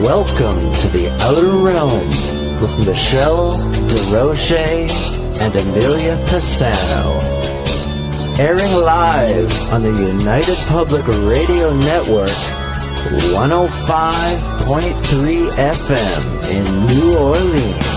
Welcome to the Outer Realm with Michelle DeRoche and Amelia Pisano. Airing live on the United Public Radio Network, 105.3 FM in New Orleans.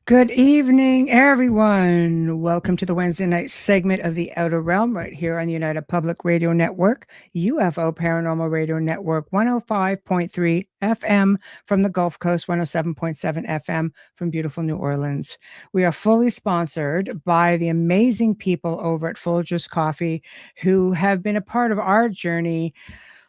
Good evening, everyone. Welcome to the Wednesday night segment of the Outer Realm right here on the United Public Radio Network, UFO Paranormal Radio Network, 105.3 FM from the Gulf Coast, 107.7 FM from beautiful New Orleans. We are fully sponsored by the amazing people over at Folgers Coffee who have been a part of our journey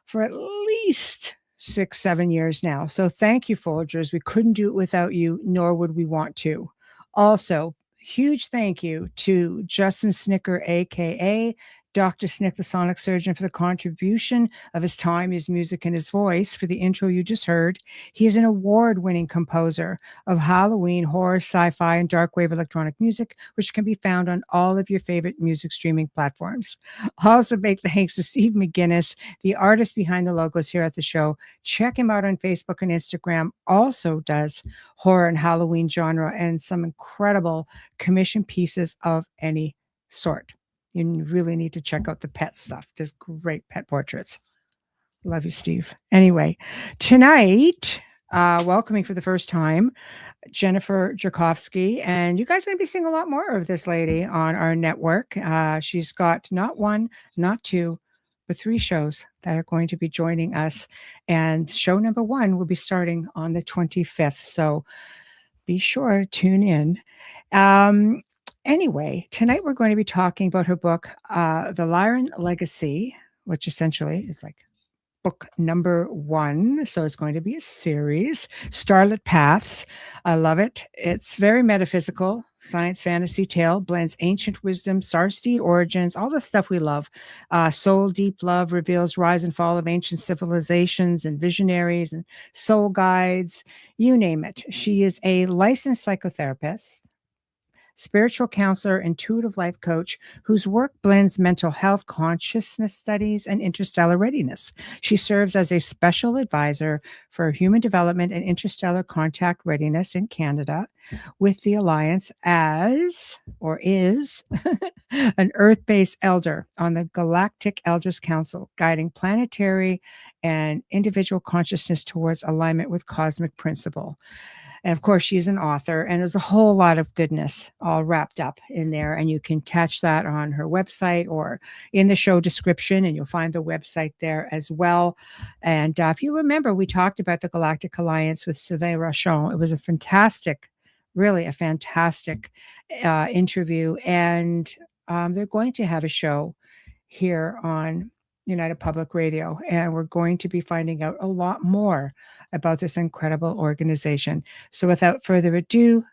for at least 6-7 years now. So thank you, Folgers. We couldn't do it without you, nor would we want to. Also, huge thank you to Justin Snicker, aka Dr. Snick, the sonic surgeon, for the contribution of his time, his music, and his voice for the intro you just heard. He is an award-winning composer of Halloween, horror, sci-fi, and dark wave electronic music, which can be found on all of your favorite music streaming platforms. Also, big thanks to Steve McGinnis, the artist behind the logos here at the show. Check him out on Facebook and Instagram. Also does horror and Halloween genre and some incredible commission pieces of any sort. You really need to check out the pet stuff. There's great pet portraits. Love you, Steve. Anyway, tonight, welcoming for the first time, Jennifer Jurkofsky. And you guys are going to be seeing a lot more of this lady on our network. She's got not one, not two, but 3 shows that are going to be joining us. And show number 1 will be starting on the 25th. So be sure to tune in. Anyway, tonight we're going to be talking about her book, The Lyran Legacy, which essentially is like book number 1. So it's going to be a series, Starlit Paths. I love it. It's very metaphysical, science fantasy tale, blends ancient wisdom, Starseed origins, all the stuff we love. Soul Deep Love reveals rise and fall of ancient civilizations and visionaries and soul guides, you name it. She is a licensed psychotherapist, spiritual counselor, intuitive life coach whose work blends mental health, consciousness studies, and interstellar readiness. She serves as a special advisor for human development and interstellar contact readiness in Canada with the Alliance is an Earth-based elder on the Galactic Elders Council, guiding planetary and individual consciousness towards alignment with cosmic principle. And of course, she's an author, and there's a whole lot of goodness all wrapped up in there. And you can catch that on her website or in the show description, and you'll find the website there as well. And if you remember, we talked about the Galactic Alliance with Sylvain Rochon. It was a fantastic, really a fantastic interview. And they're going to have a show here on United Public Radio, and we're going to be finding out a lot more about this incredible organization. So without further ado,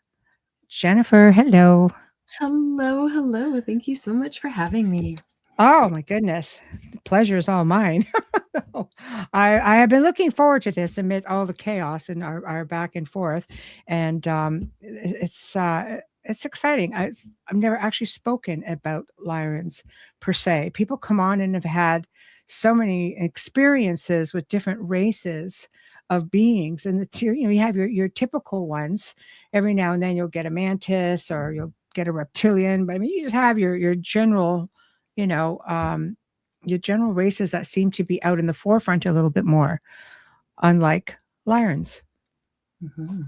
Jennifer, hello. Hello. Thank you so much for having me. Oh my goodness. The pleasure is all mine. I have been looking forward to this amid all the chaos and our back and forth. And it's exciting. I've never actually spoken about Lyrans per se. People come on and have had so many experiences with different races of beings, and you have your typical ones. Every now and then you'll get a mantis or you'll get a reptilian, but I mean you just have your general, your general races that seem to be out in the forefront a little bit more, unlike Lyrans. Mm-hmm.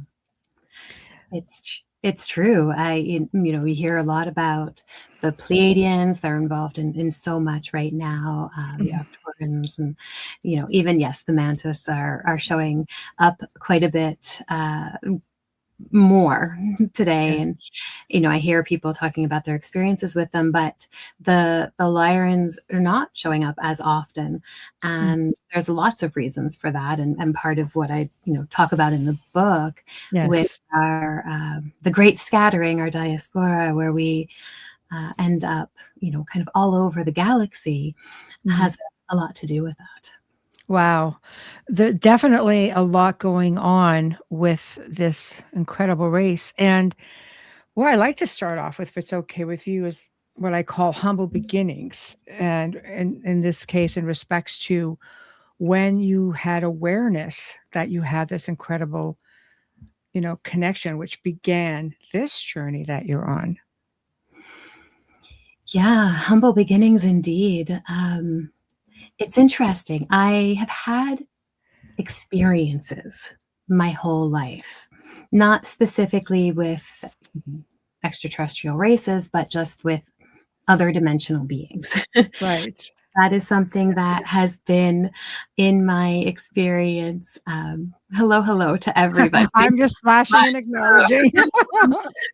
It's true. We hear a lot about the Pleiadians. They're involved in so much right now. You have Taurans and, even, yes, the Mantis are showing up quite a bit more today. Yeah. And, I hear people talking about their experiences with them, but the Lyrans are not showing up as often. And there's lots of reasons for that. And part of what I, talk about in the book with Yes. our, the great scattering, our diaspora, where we end up, kind of all over the galaxy, has a lot to do with that. Wow. Definitely a lot going on with this incredible race. And where I like to start off with, if it's okay with you, is what I call humble beginnings. And in this case, in respects to when you had awareness that you had this incredible, connection, which began this journey that you're on. Yeah, humble beginnings indeed. It's interesting. I have had experiences my whole life, not specifically with extraterrestrial races, but just with other dimensional beings. Right. That is something that has been in my experience. Hello to everybody. I'm just flashing and acknowledging. Yeah.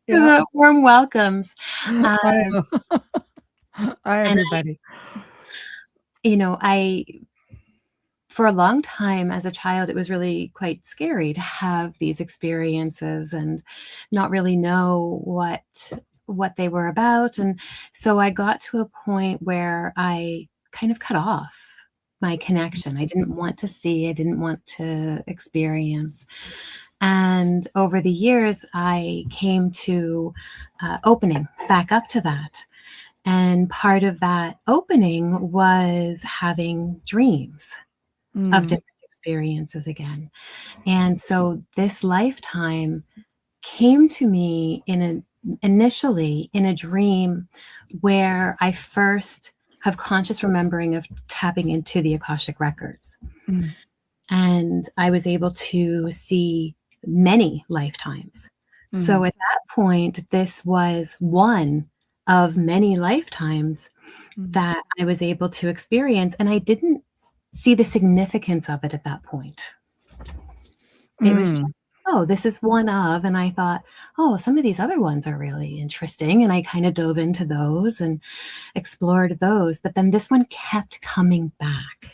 The warm welcomes. I know. Hi, And everybody. I for a long time as a child, it was really quite scary to have these experiences and not really know what they were about. And so I got to a point where I kind of cut off my connection. I didn't want to see, I didn't want to experience. And over the years, I came to opening back up to that. And part of that opening was having dreams of different experiences again. And so this lifetime came to me initially in a dream where I first have conscious remembering of tapping into the Akashic records. And I was able to see many lifetimes. So at that point, this was one of many lifetimes that I was able to experience. And I didn't see the significance of it at that point. It was just, oh, this is one of, and I thought, oh, some of these other ones are really interesting. And I kind of dove into those and explored those. But then this one kept coming back.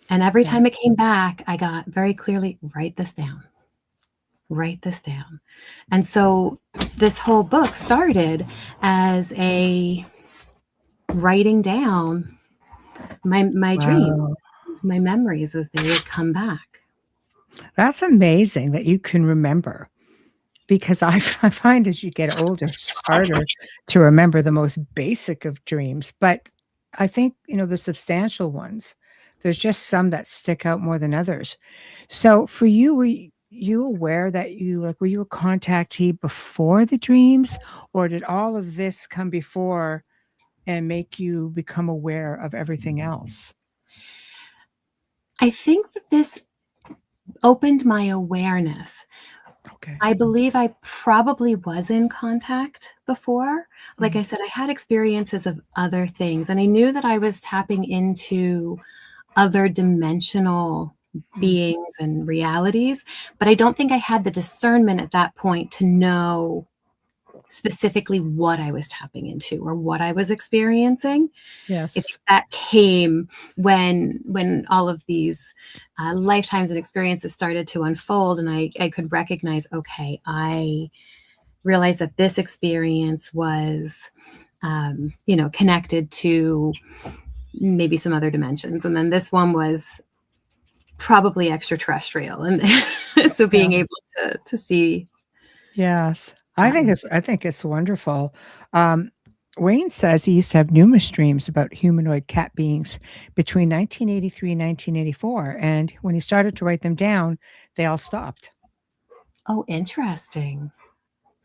And every time it came back, I got very clearly, write this down. Write this down. And so this whole book started as a writing down my dreams, my memories as they would come back. That's amazing that you can remember, because I find as you get older, it's harder to remember the most basic of dreams. But I think, the substantial ones, there's just some that stick out more than others. So for you, were you aware that were you a contactee before the dreams, or did all of this come before and make you become aware of everything else? I think that this opened my awareness. Okay. I believe I probably was in contact before. Like I said, I had experiences of other things, and I knew that I was tapping into other dimensional beings and realities, but I don't think I had the discernment at that point to know specifically what I was tapping into or what I was experiencing. Yes. If that came when all of these lifetimes and experiences started to unfold, and I could recognize, okay, I realized that this experience was, connected to maybe some other dimensions, and then this one was probably extraterrestrial, and so being able to see. Yes. I think it's wonderful. Wayne says he used to have numerous dreams about humanoid cat beings between 1983 and 1984. And when he started to write them down, they all stopped. Oh, interesting.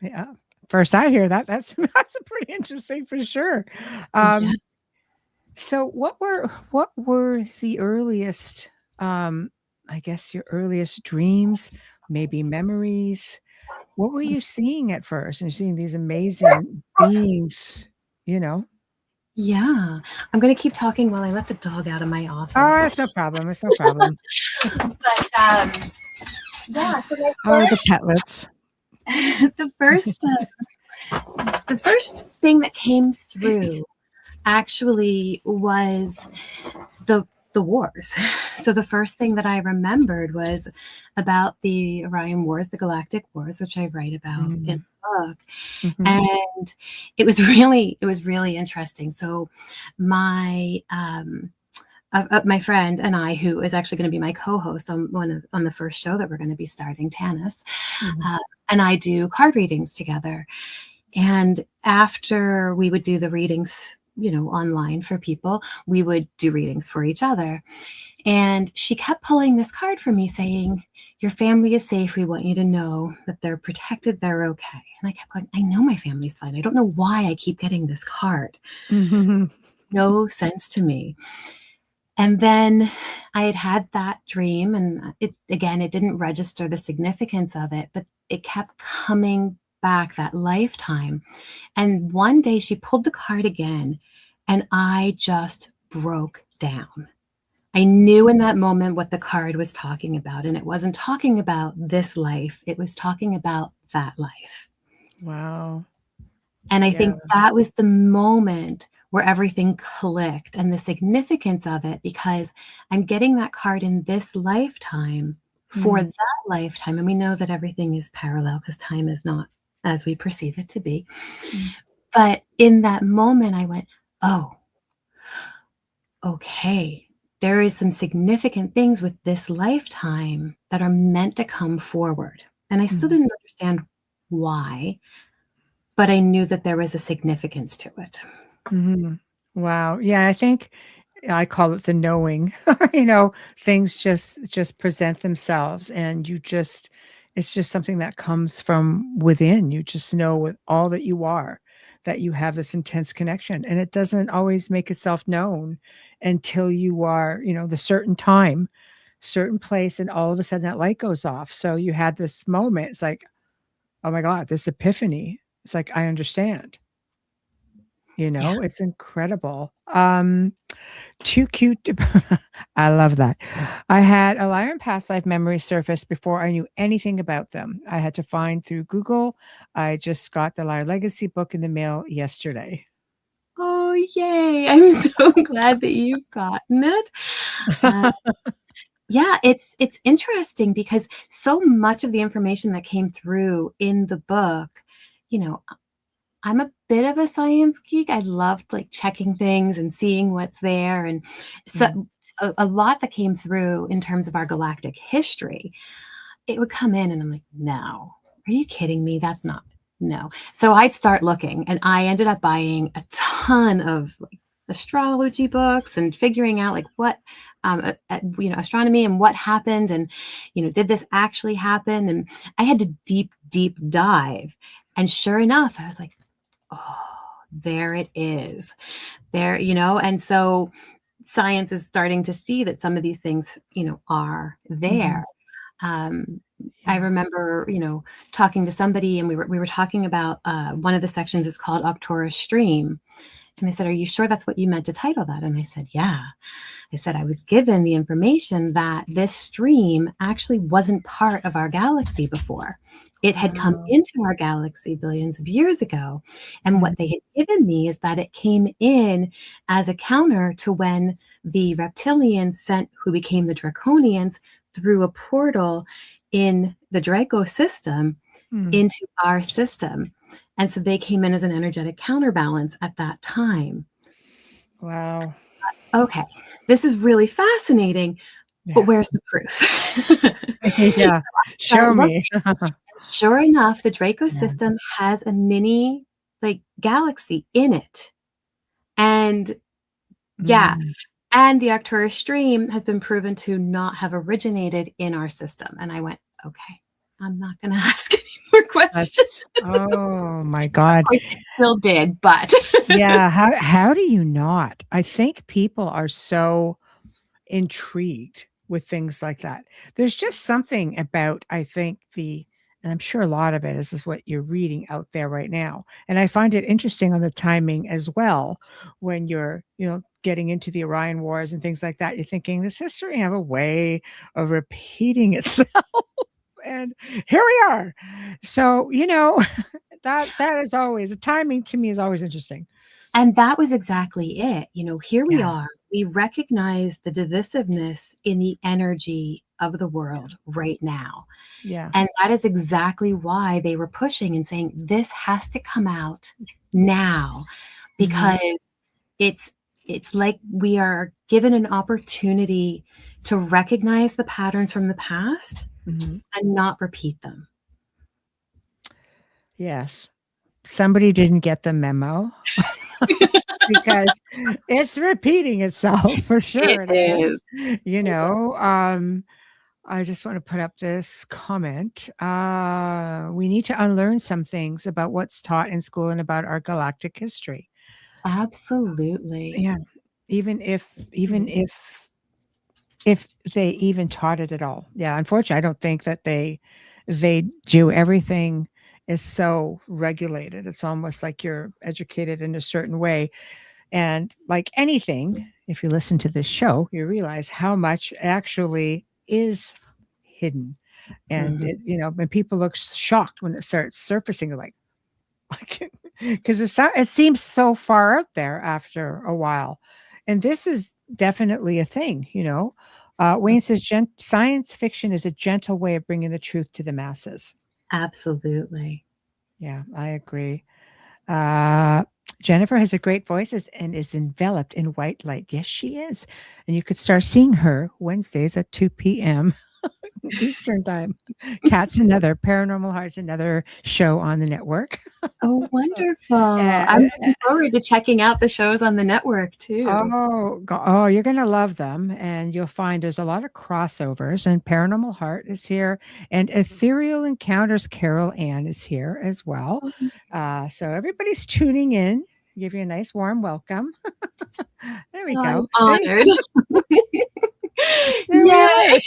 Yeah. First I hear that. That's pretty interesting for sure. Yeah. So what were the earliest, I guess your earliest dreams, maybe memories? What were you seeing at first? And seeing these amazing beings, Yeah. I'm going to keep talking while I let the dog out of my office. Oh, it's no problem. It's no problem. But Yeah. So my Oh, the petlets. the first the first thing that came through actually was the wars. So the first thing that I remembered was about the Orion Wars, the Galactic Wars, which I write about in the book. Mm-hmm. And it was really interesting. So my my friend and I, who is actually going to be my co-host on the first show that we're going to be starting, Tanis, and I do card readings together. And after we would do the readings, online for people, we would do readings for each other. And she kept pulling this card for me saying, your family is safe. We want you to know that they're protected. They're okay. And I kept going, I know my family's fine. I don't know why I keep getting this card. No sense to me. And then I had that dream, and it didn't register the significance of it, but it kept coming back, that lifetime. And one day she pulled the card again, and I just broke down. I knew in that moment what the card was talking about, and it wasn't talking about this life. It was talking about that life. Wow. And I think that was the moment where everything clicked, and the significance of it, because I'm getting that card in this lifetime for that lifetime. And we know that everything is parallel because time is not as we perceive it to be. But in that moment, I went, oh, okay, there is some significant things with this lifetime that are meant to come forward. And I still didn't understand why, but I knew that there was a significance to it. Wow. Yeah, I think I call it the knowing. Things just present themselves, and it's just something that comes from within. You just know with all that you are, that you have this intense connection, and it doesn't always make itself known until you are, the certain time, certain place, and all of a sudden that light goes off. So you had this moment. It's like, oh my God, this epiphany. It's like, I understand. It's incredible. Too cute I love that. I had a Lyran past life memory surface before I knew anything about them. I had to find through Google. I just got the Lyran Legacy book in the mail yesterday. Oh, yay. I'm so glad that you've gotten it. Yeah, it's interesting because so much of the information that came through in the book, I'm a bit of a science geek. I loved checking things and seeing what's there. And so a lot that came through in terms of our galactic history, it would come in and I'm like, no, are you kidding me? That's not, no. So I'd start looking, and I ended up buying a ton of astrology books and figuring out what, astronomy and what happened. And, did this actually happen? And I had to deep dive. And sure enough, I was like, oh, there it is there, and so science is starting to see that some of these things, are there. I remember, talking to somebody, and we were talking about one of the sections is called Arcturus Stream. And they said, are you sure that's what you meant to title that? And I said, yeah. I said, I was given the information that this stream actually wasn't part of our galaxy before. It had come into our galaxy billions of years ago. And what they had given me is that it came in as a counter to when the reptilians who became the Draconians, through a portal in the Draco system into our system. And so they came in as an energetic counterbalance at that time. Wow. Okay, this is really fascinating, but where's the proof? Yeah, show me. Sure enough, the Draco system has a mini galaxy in it. And and the Arcturus stream has been proven to not have originated in our system. And I went, okay, I'm not going to ask any more questions. Oh my God. Of course, I still did, but yeah. How do you not? I think people are so intrigued with things like that. There's just something about, I think, and I'm sure a lot of it is what you're reading out there right now. And I find it interesting on the timing as well, when you're, getting into the Orion Wars and things like that. You're thinking, does history have a way of repeating itself? And here we are. So, that is always, the timing to me is always interesting. And that was exactly it. Here we Yeah. are. We recognize the divisiveness in the energy of the world right now. Yeah. And that is exactly why they were pushing and saying, this has to come out now, because it's like we are given an opportunity to recognize the patterns from the past and not repeat them. Yes. Somebody didn't get the memo because it's repeating itself for sure. It is. I just want to put up this comment. We need to unlearn some things about what's taught in school and about our galactic history. Absolutely. Yeah. Even if they even taught it at all. Yeah. Unfortunately, I don't think that they do. Everything is so regulated. It's almost like you're educated in a certain way. And like anything, if you listen to this show, you realize how much actually is hidden. And when people look shocked when it starts surfacing, they're like, because it seems so far out there after a while. And this is definitely a thing. Wayne says science fiction is a gentle way of bringing the truth to the masses. Absolutely. Yeah, I agree. Jennifer has a great voice and is enveloped in white light. Yes, she is. And you could start seeing her Wednesdays at 2 p.m. Eastern time. Cat's another, Paranormal Hearts, another show on the network. Oh, wonderful. I'm looking forward to checking out the shows on the network too. Oh, you're going to love them. And you'll find there's a lot of crossovers. And Paranormal Heart is here. And Ethereal Encounters Carol Ann is here as well. So everybody's tuning in. Give you a nice warm welcome. There we go. I'm honored. Yay!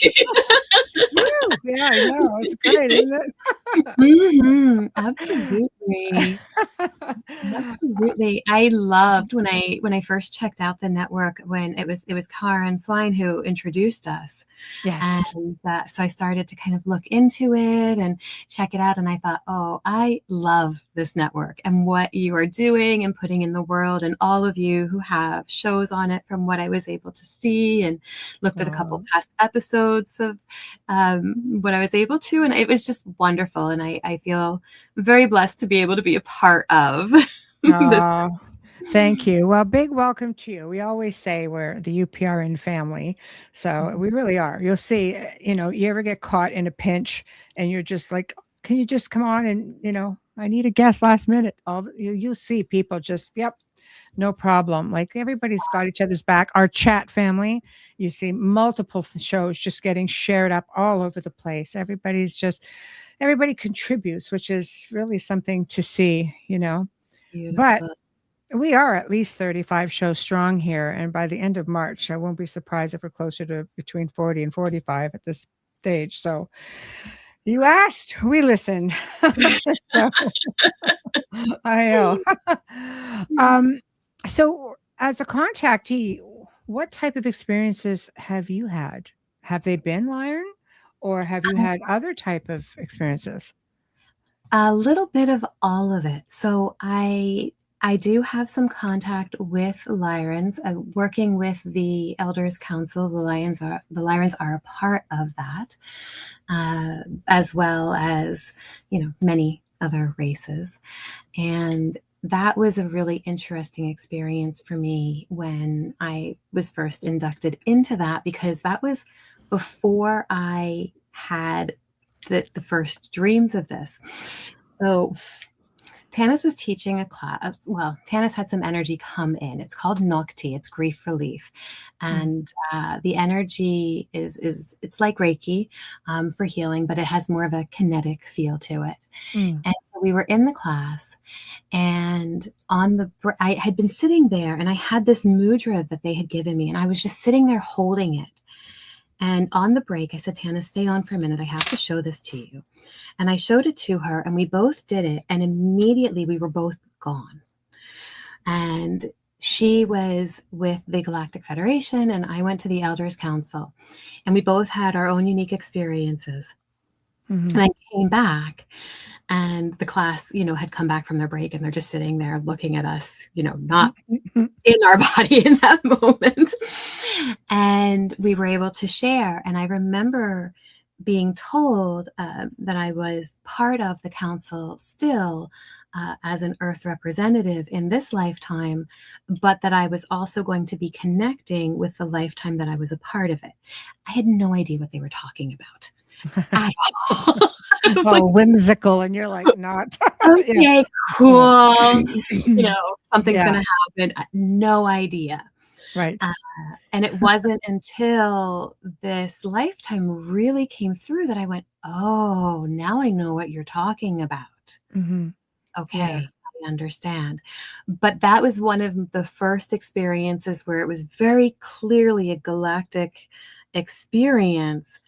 Yeah, I know. It's great, isn't it? Absolutely. Absolutely. I loved when I first checked out the network, when it was Karen Swine who introduced us. Yes. And so I started to kind of look into it and check it out. And I thought, oh, I love this network and what you are doing and putting in the world, and all of you who have shows on it from what I was able to see, and looked at a couple past episodes of what I was able to. And it was just wonderful. And I feel very blessed to be able to be a part of this. Thank you. Well, big welcome to you. We always say we're the UPRN family. So we really are. You'll see, you ever get caught in a pinch and you're just like, can you just come on and, I need a guest last minute. You'll see people just, yep, no problem. Like everybody's got each other's back. Our chat family, you see multiple shows just getting shared up all over the place. Everybody contributes, which is really something to see, Beautiful. But we are at least 35 shows strong here. And by the end of March, I won't be surprised if we're closer to between 40 and 45 at this stage. So you asked, we listen. I know. So as a contactee, what type of experiences have you had? Have they been Lyran, or have you had other type of experiences? A little bit of all of it. So I do have some contact with Lyrans, working with the Elders Council. The Lyrans are a part of that, as well as many other races. And that was a really interesting experience for me when I was first inducted into that, because that was before I had the first dreams of this. So Tanis was teaching a class. Well, Tanis had some energy come in. It's called Nocti. It's grief relief. And the energy is it's like Reiki for healing, but it has more of a kinetic feel to it. And so we were in the class, and I had been sitting there, and I had this mudra that they had given me, and I was just sitting there holding it. And on the break, I said, Tanis, stay on for a minute. I have to show this to you. And I showed it to her, and we both did it. And immediately we were both gone. And she was with the Galactic Federation, and I went to the Elders Council. And we both had our own unique experiences. Mhm. And I came back, and the class, had come back from their break, and they're just sitting there looking at us, not in our body in that moment. And we were able to share. And I remember being told that I was part of the council still, as an earth representative in this lifetime, but that I was also going to be connecting with the lifetime that I was a part of it. I had no idea what they were talking about at all. I was like, Oh, whimsical, and you're like, not. Yeah. okay, cool. Something's Yeah. going to happen. No idea. Right. And it wasn't until this lifetime really came through that I went, oh, now I know what you're talking about. Mm-hmm. Yeah. Okay, I understand. But that was one of the first experiences where it was very clearly a galactic experience,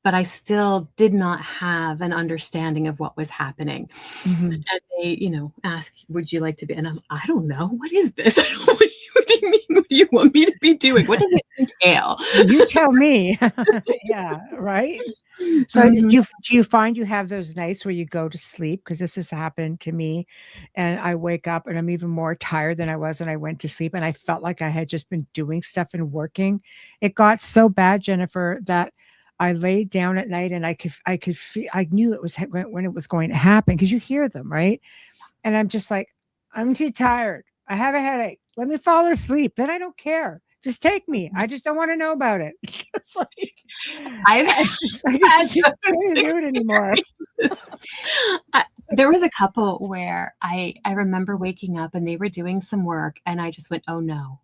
but I still did not have an understanding of what was happening. Mm-hmm. And they, ask, would you like to be? And I don't know. What is this? What do you mean? What do you want me to be doing? What does it entail? You tell me. Yeah. Right. So Mhm. do you find you have those nights where you go to sleep? Because this has happened to me, and I wake up and I'm even more tired than I was when I went to sleep, and I felt like I had just been doing stuff and working. It got so bad, Jennifer, that I laid down at night and I could feel, I knew it was when it was going to happen, because you hear them, right? And I'm just like, I'm too tired. I have a headache. Let me fall asleep. Then I don't care. Just take me. I just don't want to know about it. It's like I've I had just can't do it anymore. experiences. There was a couple where I remember waking up and they were doing some work, and I just went, oh no.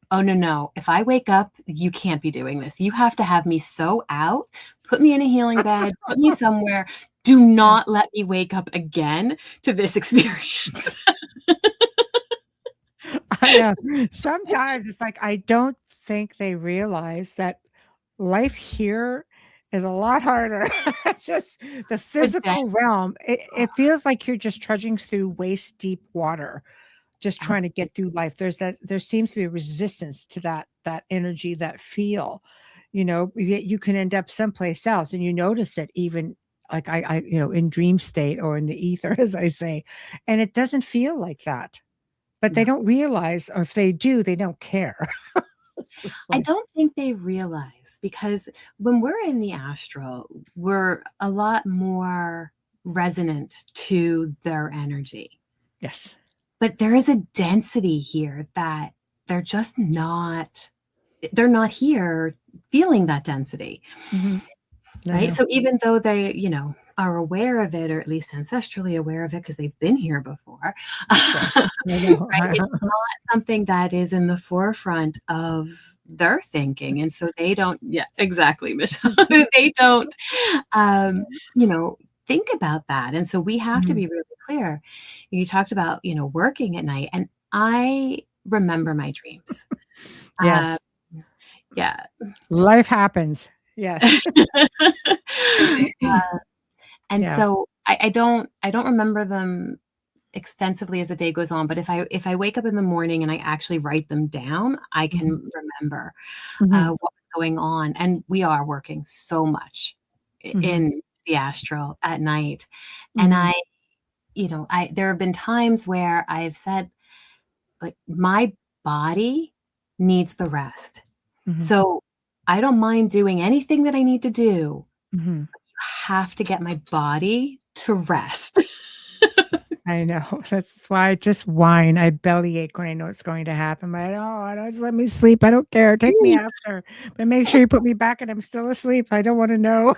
Oh, no, no. If I wake up, you can't be doing this. You have to have me so out. Put me in a healing bed. Put me somewhere. Do not let me wake up again to this experience. I know. Sometimes it's like I don't think they realize that life here is a lot harder. It's just the The debt. physical realm. It feels like you're just trudging through waist deep water, just trying to get through life. There seems to be a resistance to that energy, that feel. You can end up someplace else and you notice it, even like I in dream state or in the ether, as I say, and it doesn't feel like that. But they No. don't realize, or if they do, they don't care. It's just I like, don't think they realize, because when we're in the astral, we're a lot more resonant to their energy. yes. But there is a density here that they're just not, they're not here feeling that density. Mhm. I Right. know. So even though they, are aware of it, or at least ancestrally aware of it because they've been here before, Sure. right? I know. It's not something that is in the forefront of their thinking. And so they don't, yeah, exactly, Michelle. They don't, um, you know, think about that. And so we have to Mhm. be really clear. You talked about, working at night, and I remember my dreams. Uh, Yes. yeah. Life happens. Yes. And Yeah. so I don't remember them extensively as the day goes on, but if I wake up in the morning and I actually write them down, I Mhm. can remember Mhm. what was going on. And we are working so much Mhm. in the astral at night. And Mhm. I there have been times where I've said, like, my body needs the rest. Mhm. So I don't mind doing anything that I need to do. Mhm. Have to get my body to rest. I know. That's why I just whine. I bellyache when I know it's going to happen. But I don't just let me sleep. I don't care. Take me after. But make sure you put me back and I'm still asleep. I don't want to know.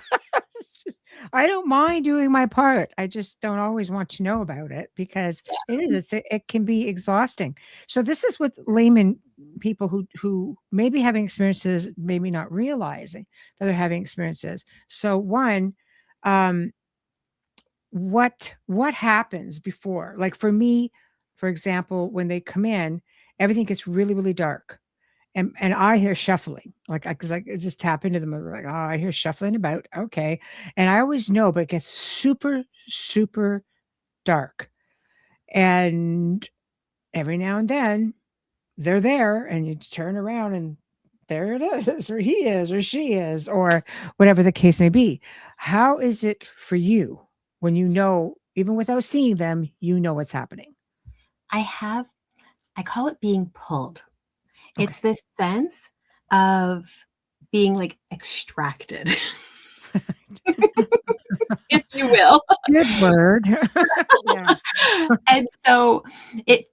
I don't mind doing my part. I just don't always want to know about it, because it can be exhausting. So this is with layman people who may be having experiences, maybe not realizing that they're having experiences. So one, um, what happens before? Like for me, for example, when they come in, everything gets really, really dark. And I hear shuffling, like, because I just tap into them, like, oh, I hear shuffling about. Okay. And I always know, but it gets super, super dark. And every now and then they're there and you turn around and there it is, or he is, or she is, or whatever the case may be. How is it for you when you know, even without seeing them, you know what's happening? I call it being pulled. It's Okay. this sense of being like extracted, if you will. Good word. Yeah. And so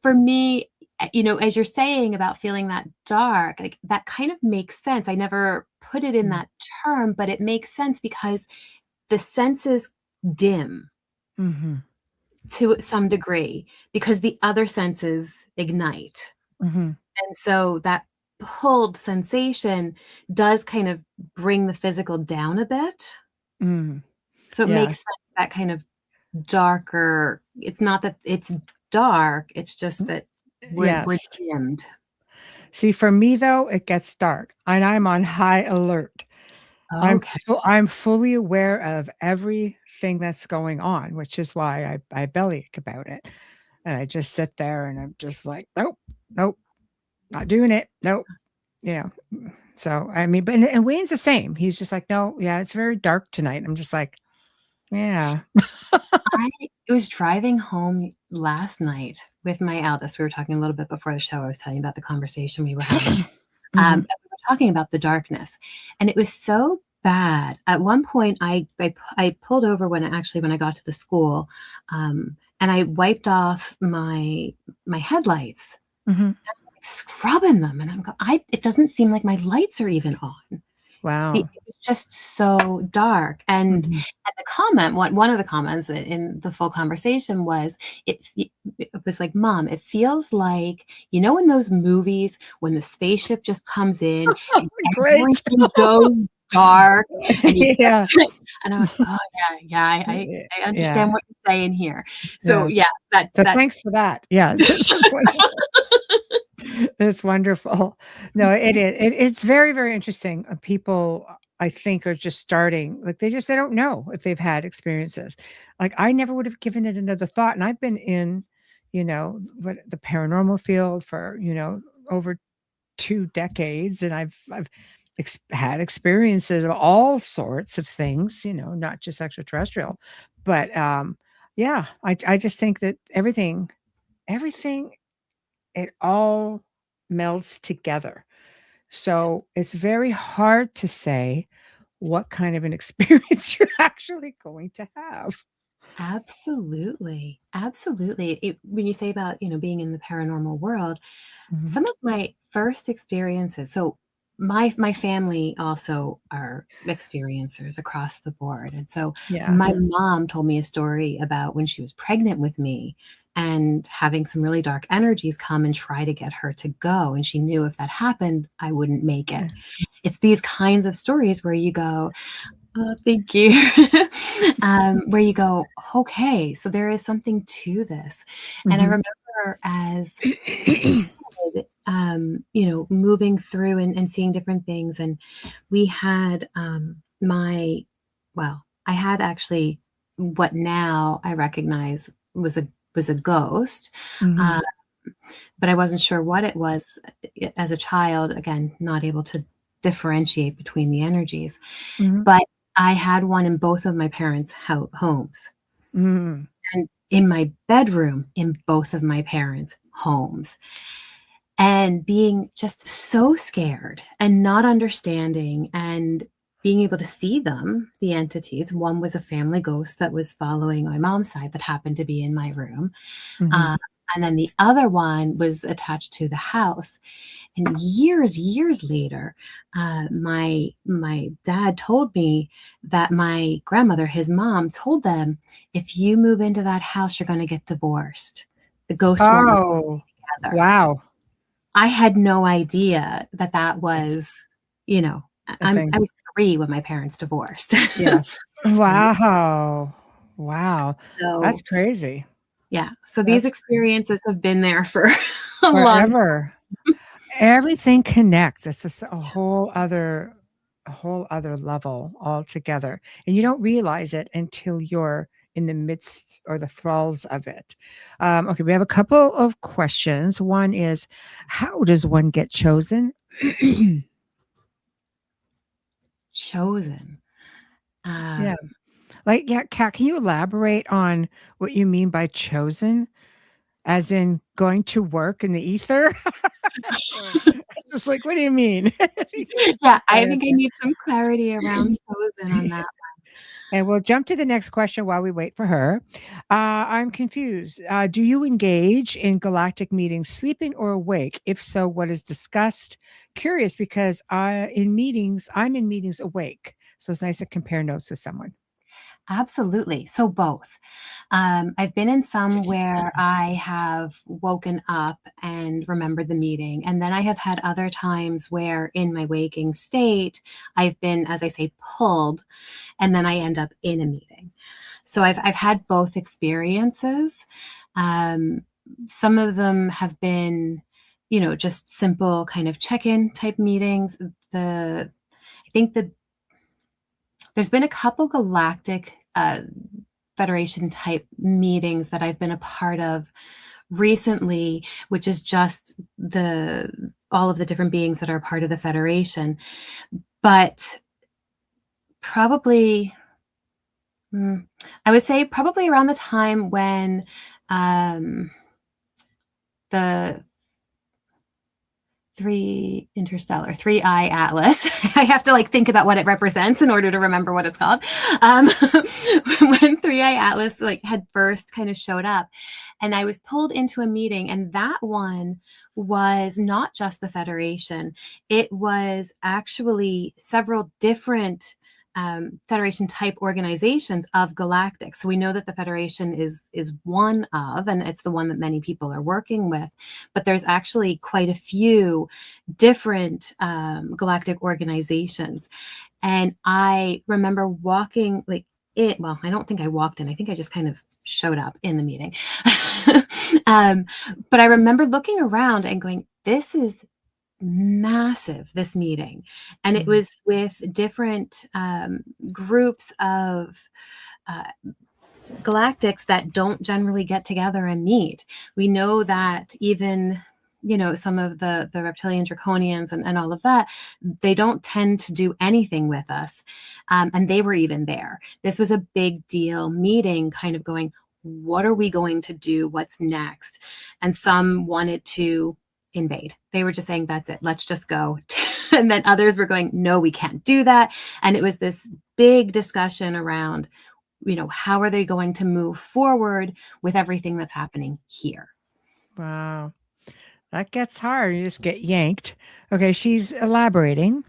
for me, as you're saying about feeling that dark, like that kind of makes sense. I never put it in that term, but it makes sense because the senses dim Mm-hmm. to some degree because the other senses ignite. Mm-hmm. And so that pulled sensation does kind of bring the physical down a bit. Mm. So it Yeah. makes sense that kind of darker. It's not that it's dark, it's just that we're Yes. dimmed. See, for me though, it gets dark and I'm on high alert. Okay. I'm fully aware of everything that's going on, which is why I bellyache about it. And I just sit there and I'm just like, nope, nope, not doing it. Nope. You know. So I mean, but and Wayne's the same. He's just like, no, yeah, it's very dark tonight. I'm just like, yeah. I was driving home last night with my eldest. We were talking a little bit before the show. I was telling you about the conversation we were having. Mhm. And we were talking about the darkness, and it was so bad. At one point, I pulled over when I got to the school, and I wiped off my headlights, Mhm. like scrubbing them, and it doesn't seem like my lights are even on. Wow. It was just so dark, and Mhm. the comment, one of the comments in the full conversation was, it was like, "Mom, it feels like, in those movies when the spaceship just comes in and Great. everything goes dark, and you Yeah. and I went, "Oh, yeah, yeah, I Yeah. understand what you're saying here." So, Yeah. yeah, So that thanks for that. Yeah. It's wonderful. It's wonderful. No, it is. It's very, very interesting. People, I think, are just starting. Like they don't know if they've had experiences. Like I never would have given it another thought. And I've been in, the paranormal field for, over 2 decades, and I've had experiences of all sorts of things. Not just extraterrestrial, but yeah, I just think that everything it all melds together. So it's very hard to say what kind of an experience you're actually going to have. absolutely, absolutely. When you say about, being in the paranormal world, Mhm. some of my first experiences, so my family also are experiencers across the board. And so Yeah. my mom told me a story about when she was pregnant with me and having some really dark energies come and try to get her to go. And she knew if that happened, I wouldn't make it. Yeah. It's these kinds of stories where you go, "Oh, thank you." Where you go, "Okay, so there is something to this." And I Mhm. remember as moving through and seeing different things. And we had I had actually what now I recognize was a ghost, Mhm. uh, but I wasn't sure what it was as a child. Again, not able to differentiate between the energies, Mhm. but I had one in both of my parents' homes, Mhm. and in my bedroom in both of my parents' homes. And being just so scared and not understanding and being able to see them, the entities. One was a family ghost that was following my mom's side that happened to be in my room. Mhm. Uh, and then the other one was attached to the house. And years later, my dad told me that my grandmother, his mom, told them, if you move into that house, you're going to get divorced. The ghost won't let Oh, you together. wow. I had no idea that Yes. was, A thing. I was 3 when my parents divorced. Yes. Wow. Wow. That's So, crazy. yeah, so these That's experiences have been there for a long. forever. Everything connects. It's just a whole other level altogether. And you don't realize it until you're in the midst or the thralls of it. Okay, we have a couple of questions. One is, how does one get chosen? chosen. Yeah. Like, yeah, Kat, can you elaborate on what you mean by chosen? As in going to work in the ether? It's just like, what do you mean? You can just Yeah, put that I in think I there. need some clarity around chosen on that. And we'll jump to the next question while we wait for her. I'm confused. Do you engage in galactic meetings sleeping or awake? If so, what is discussed? Curious because I'm in meetings awake. So it's nice to compare notes with someone. Absolutely. So both. I've been in some where I have woken up and remembered the meeting. And then I have had other times where in my waking state, I've been, as I say, pulled, and then I end up in a meeting. So I've had both experiences. Um, some of them have been, just simple kind of check-in type meetings. I think there's been a couple galactic Federation type meetings that I've been a part of recently, which is just all of the different beings that are part of the Federation. But probably, I would say probably around the time when the three eye atlas. I have to think about what it represents in order to remember what it's called. When three eye atlas had first kind of showed up, and I was pulled into a meeting, and that one was not just the Federation. It was actually several different Federation type organizations of galactic. So we know that the Federation is one of, and it's the one that many people are working with, but there's actually quite a few different galactic organizations. And I remember walking well, I don't think I walked in. I think I just kind of showed up in the meeting. But I remember looking around and going, this is massive, this meeting. And it was with different groups of galactics that don't generally get together and meet. We know that even some of the reptilian draconians and all of that, they don't tend to do anything with us, and they were even there. This was a big deal meeting, kind of going, what are we going to do, what's next? And some wanted to invade. They were just saying, that's it, let's just go. And then others were going, no, we can't do that. And it was this big discussion around, how are they going to move forward with everything that's happening here? Wow. That gets hard. You just get yanked. Okay, she's elaborating.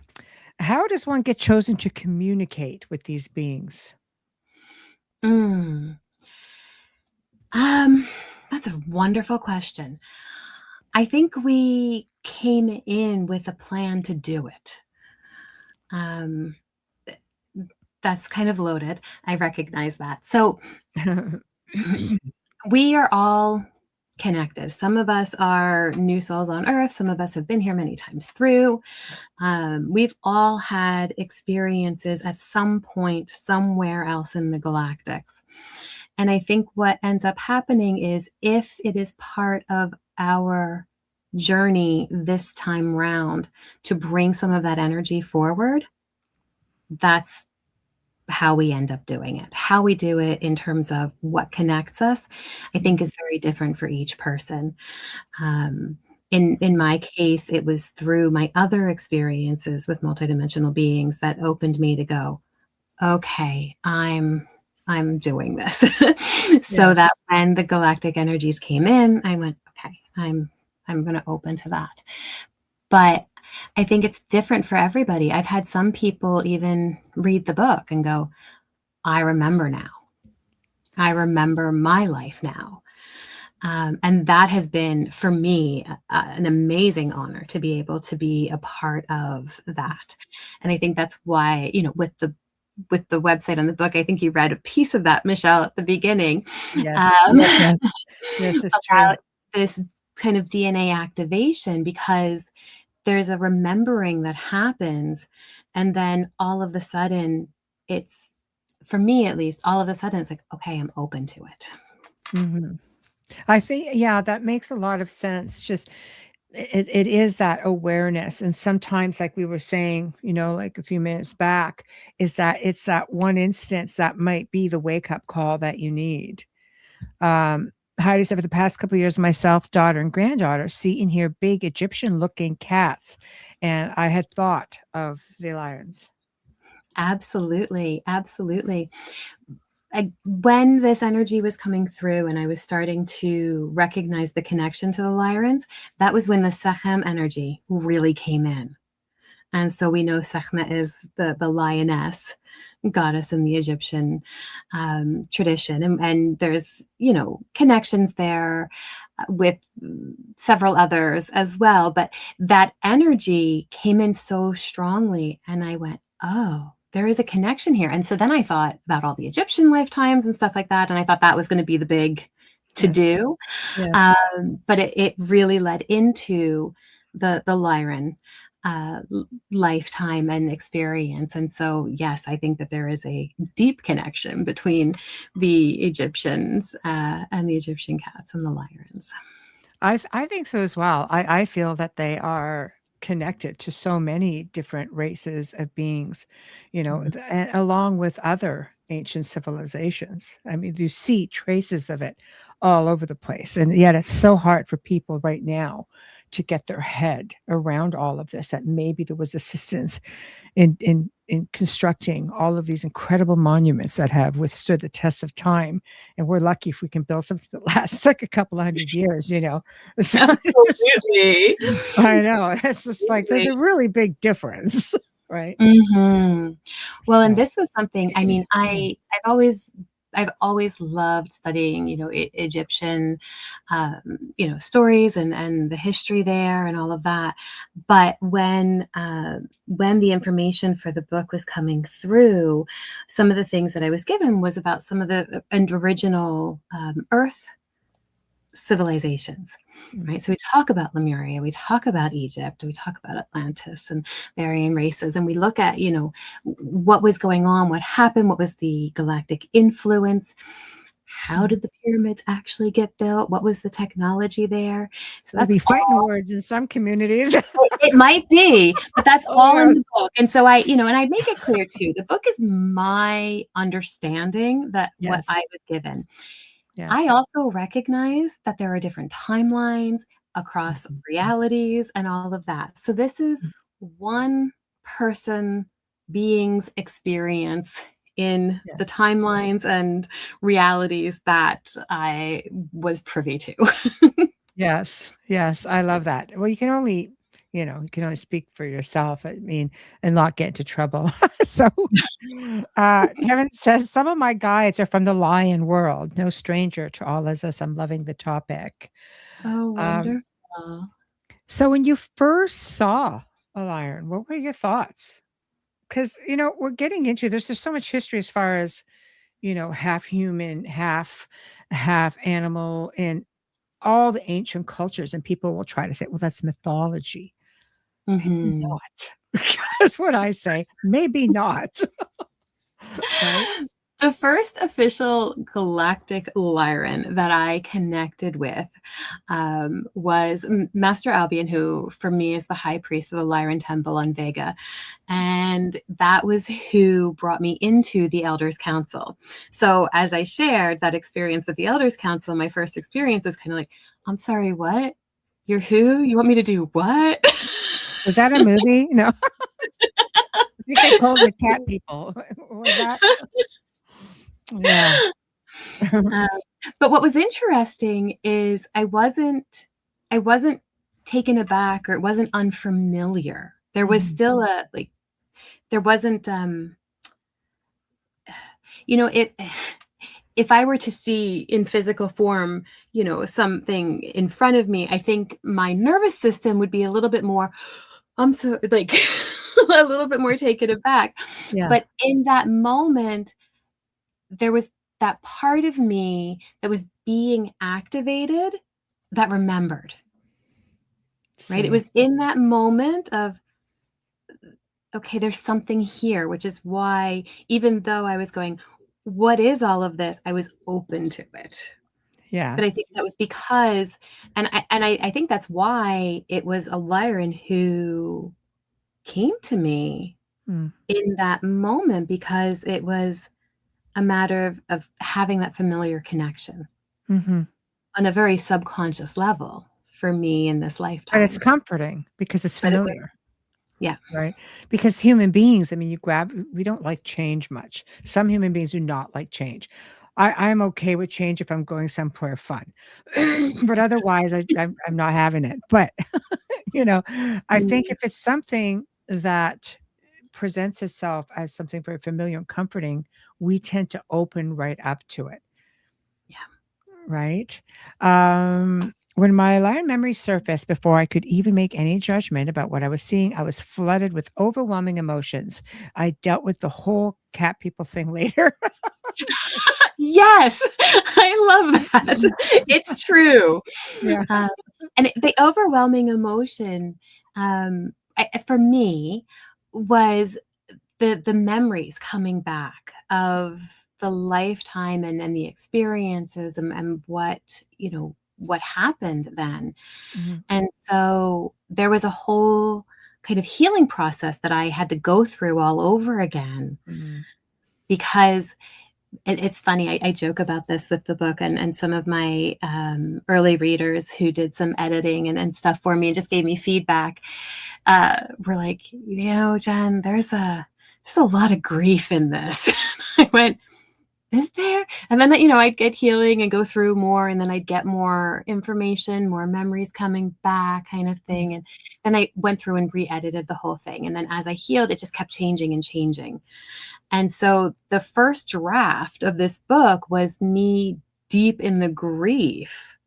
How does one get chosen to communicate with these beings? That's a wonderful question. I think we came in with a plan to do it. That's kind of loaded. I recognize that. So we are all connected. Some of us are new souls on Earth. Some of us have been here many times through. We've all had experiences at some point somewhere else in the galactics. And I think what ends up happening is, if it is part of our journey this time round to bring some of that energy forward, that's how we end up doing it. How we do it in terms of what connects us, I think is very different for each person. In my case, it was through my other experiences with multidimensional beings that opened me to go, okay, I'm doing this. So Yes. that when the galactic energies came in, I went, okay, I'm going to open to that. But I think it's different for everybody. I've had some people even read the book and go, I remember now. I remember my life now. And that has been, for me, an amazing honor to be able to be a part of that. And I think that's why, with the website and the book, I think you read a piece of that, Michelle, at the beginning. Yes. Yes, it's true. About this kind of DNA activation, because there's a remembering that happens, and then all of a sudden, it's, for me at least, all of a sudden it's like, okay, I'm open to it. I think, yeah, that makes a lot of sense. Just it is that awareness. And sometimes, like we were saying, like a few minutes back, is that it's that one instance that might be the wake up call that you need. Heidi said, for the past couple of years, myself, daughter, and granddaughter see and hear big Egyptian looking cats. And I had thought of the lions. Absolutely. Absolutely. When this energy was coming through and I was starting to recognize the connection to the Lyrans, that was when the Sechem energy really came in. And so we know Sekhmet is the lioness goddess in the Egyptian tradition. And there's, connections there with several others as well. But that energy came in so strongly. And I went, oh, there is a connection here. And so then I thought about all the Egyptian lifetimes and stuff like that. And I thought that was going to be the big to do. Yes. But it really led into the Lyran lifetime and experience. And so, yes, I think that there is a deep connection between the Egyptians and the Egyptian cats and the Lyrans. I think so as well. I feel that they are connected to so many different races of beings, and along with other ancient civilizations. I mean, you see traces of it all over the place. And yet it's so hard for people right now to get their head around all of this, that maybe there was assistance in constructing all of these incredible monuments that have withstood the test of time. And we're lucky if we can build something that lasts like a couple hundred years, So Absolutely. I know. It's just like there's a really big difference, right? Mm-hmm. Well, and this was something, I mean, I've always loved studying, Egyptian, stories and the history there and all of that. But when the information for the book was coming through, some of the things that I was given was about some of the original Earth civilizations, right? So we talk about Lemuria, we talk about Egypt, we talk about Atlantis and the Aryan races, and we look at, what was going on, what happened, what was the galactic influence, how did the pyramids actually get built, what was the technology there? So that's fighting words in some communities. It might be, but that's all in the book. And so I make it clear too, the book is my understanding that what I was given. Yes. I also recognize that there are different timelines across realities and all of that. So this is one person being's experience in the timelines and realities that I was privy to. Yes. I love that. Well, you can only speak for yourself, I mean, and not get into trouble. So Kevin says, some of my guides are from the lion world. No stranger to all of us. I'm loving the topic. Oh, wonderful. So when you first saw a lion, what were your thoughts? Because, we're getting into, there's just so much history as far as, half human, half animal in all the ancient cultures. And people will try to say, well, that's mythology. Maybe not. That's what I say. Maybe not. Right? The first official galactic Lyran that I connected with was Master Albion, who for me is the high priest of the Lyran temple on Vega. And that was who brought me into the Elders Council. So as I shared that experience with the Elders Council, my first experience was kind of like, I'm sorry, what? You're who? You want me to do what? Was that a movie? No. I think they called it cat people. Was that? Yeah. But what was interesting is I wasn't taken aback, or it wasn't unfamiliar. There was still there wasn't, if I were to see in physical form, something in front of me, I think my nervous system would be a little bit more, a little bit more taken aback. Yeah. But in that moment, there was that part of me that was being activated that remembered. Right? It was in that moment of, okay, there's something here, which is why, even though I was going, what is all of this? I was open to it. Yeah. But I think that was because, and I think that's why it was a Lyran who came to me Mm. in that moment, because it was a matter of having that familiar connection Mm-hmm. on a very subconscious level for me in this But it's lifetime. comforting because it's But it was, familiar. yeah. Right? Because human beings, I mean, we don't like change much. Some human beings do not like change. I'm okay with change if I'm going somewhere fun, but otherwise, I'm not having it. But I think Mm, if it's something that presents itself as something very familiar and comforting, we tend to open right up to it. yeah. Right? When my Lyran memory surfaced before I could even make any judgment about what I was seeing, I was flooded with overwhelming emotions. I dealt with the whole cat people thing later. Yes, I love that. It's true. Yeah. Um, and the overwhelming emotion, for me, was the memories coming back of the lifetime and the experiences and what, what happened then. Mhm. And so there was a whole kind of healing process that I had to go through all over again, Mhm. because it's funny. I joke about this with the book, and some of my early readers who did some editing and stuff for me and just gave me feedback, were like, Jen, there's a lot of grief in this. I went, is there? And then, I'd get healing and go through more, and then I'd get more information, more memories coming back, kind of thing. And then I went through and re-edited the whole thing. And then as I healed, it just kept changing and changing. And so the first draft of this book was me deep in the grief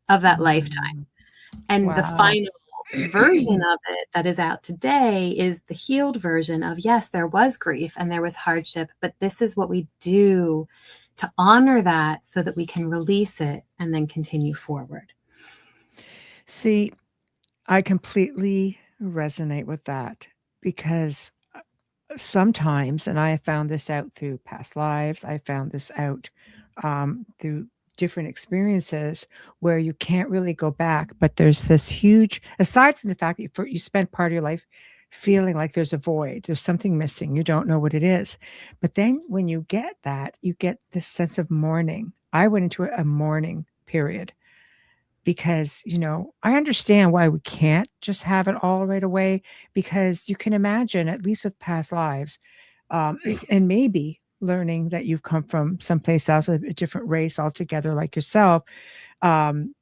of that lifetime. Mhm. And the Wow. final version of it that is out today is the healed version of, yes, there was grief and there was hardship, but this is what we do to honor that so that we can release it and then continue forward. See, I completely resonate with that because sometimes, and I have found this out through past lives, I found this out through different experiences where you can't really go back, but there's this huge, aside from the fact that you spend part of your life feeling like there's a void, there's something missing, you don't know what it is. But then when you get that, you get this sense of mourning. I went into a mourning period because, I understand why we can't just have it all right away, because you can imagine, at least with past lives, and maybe learning that you've come from someplace else, a different race altogether, like yourself. Um,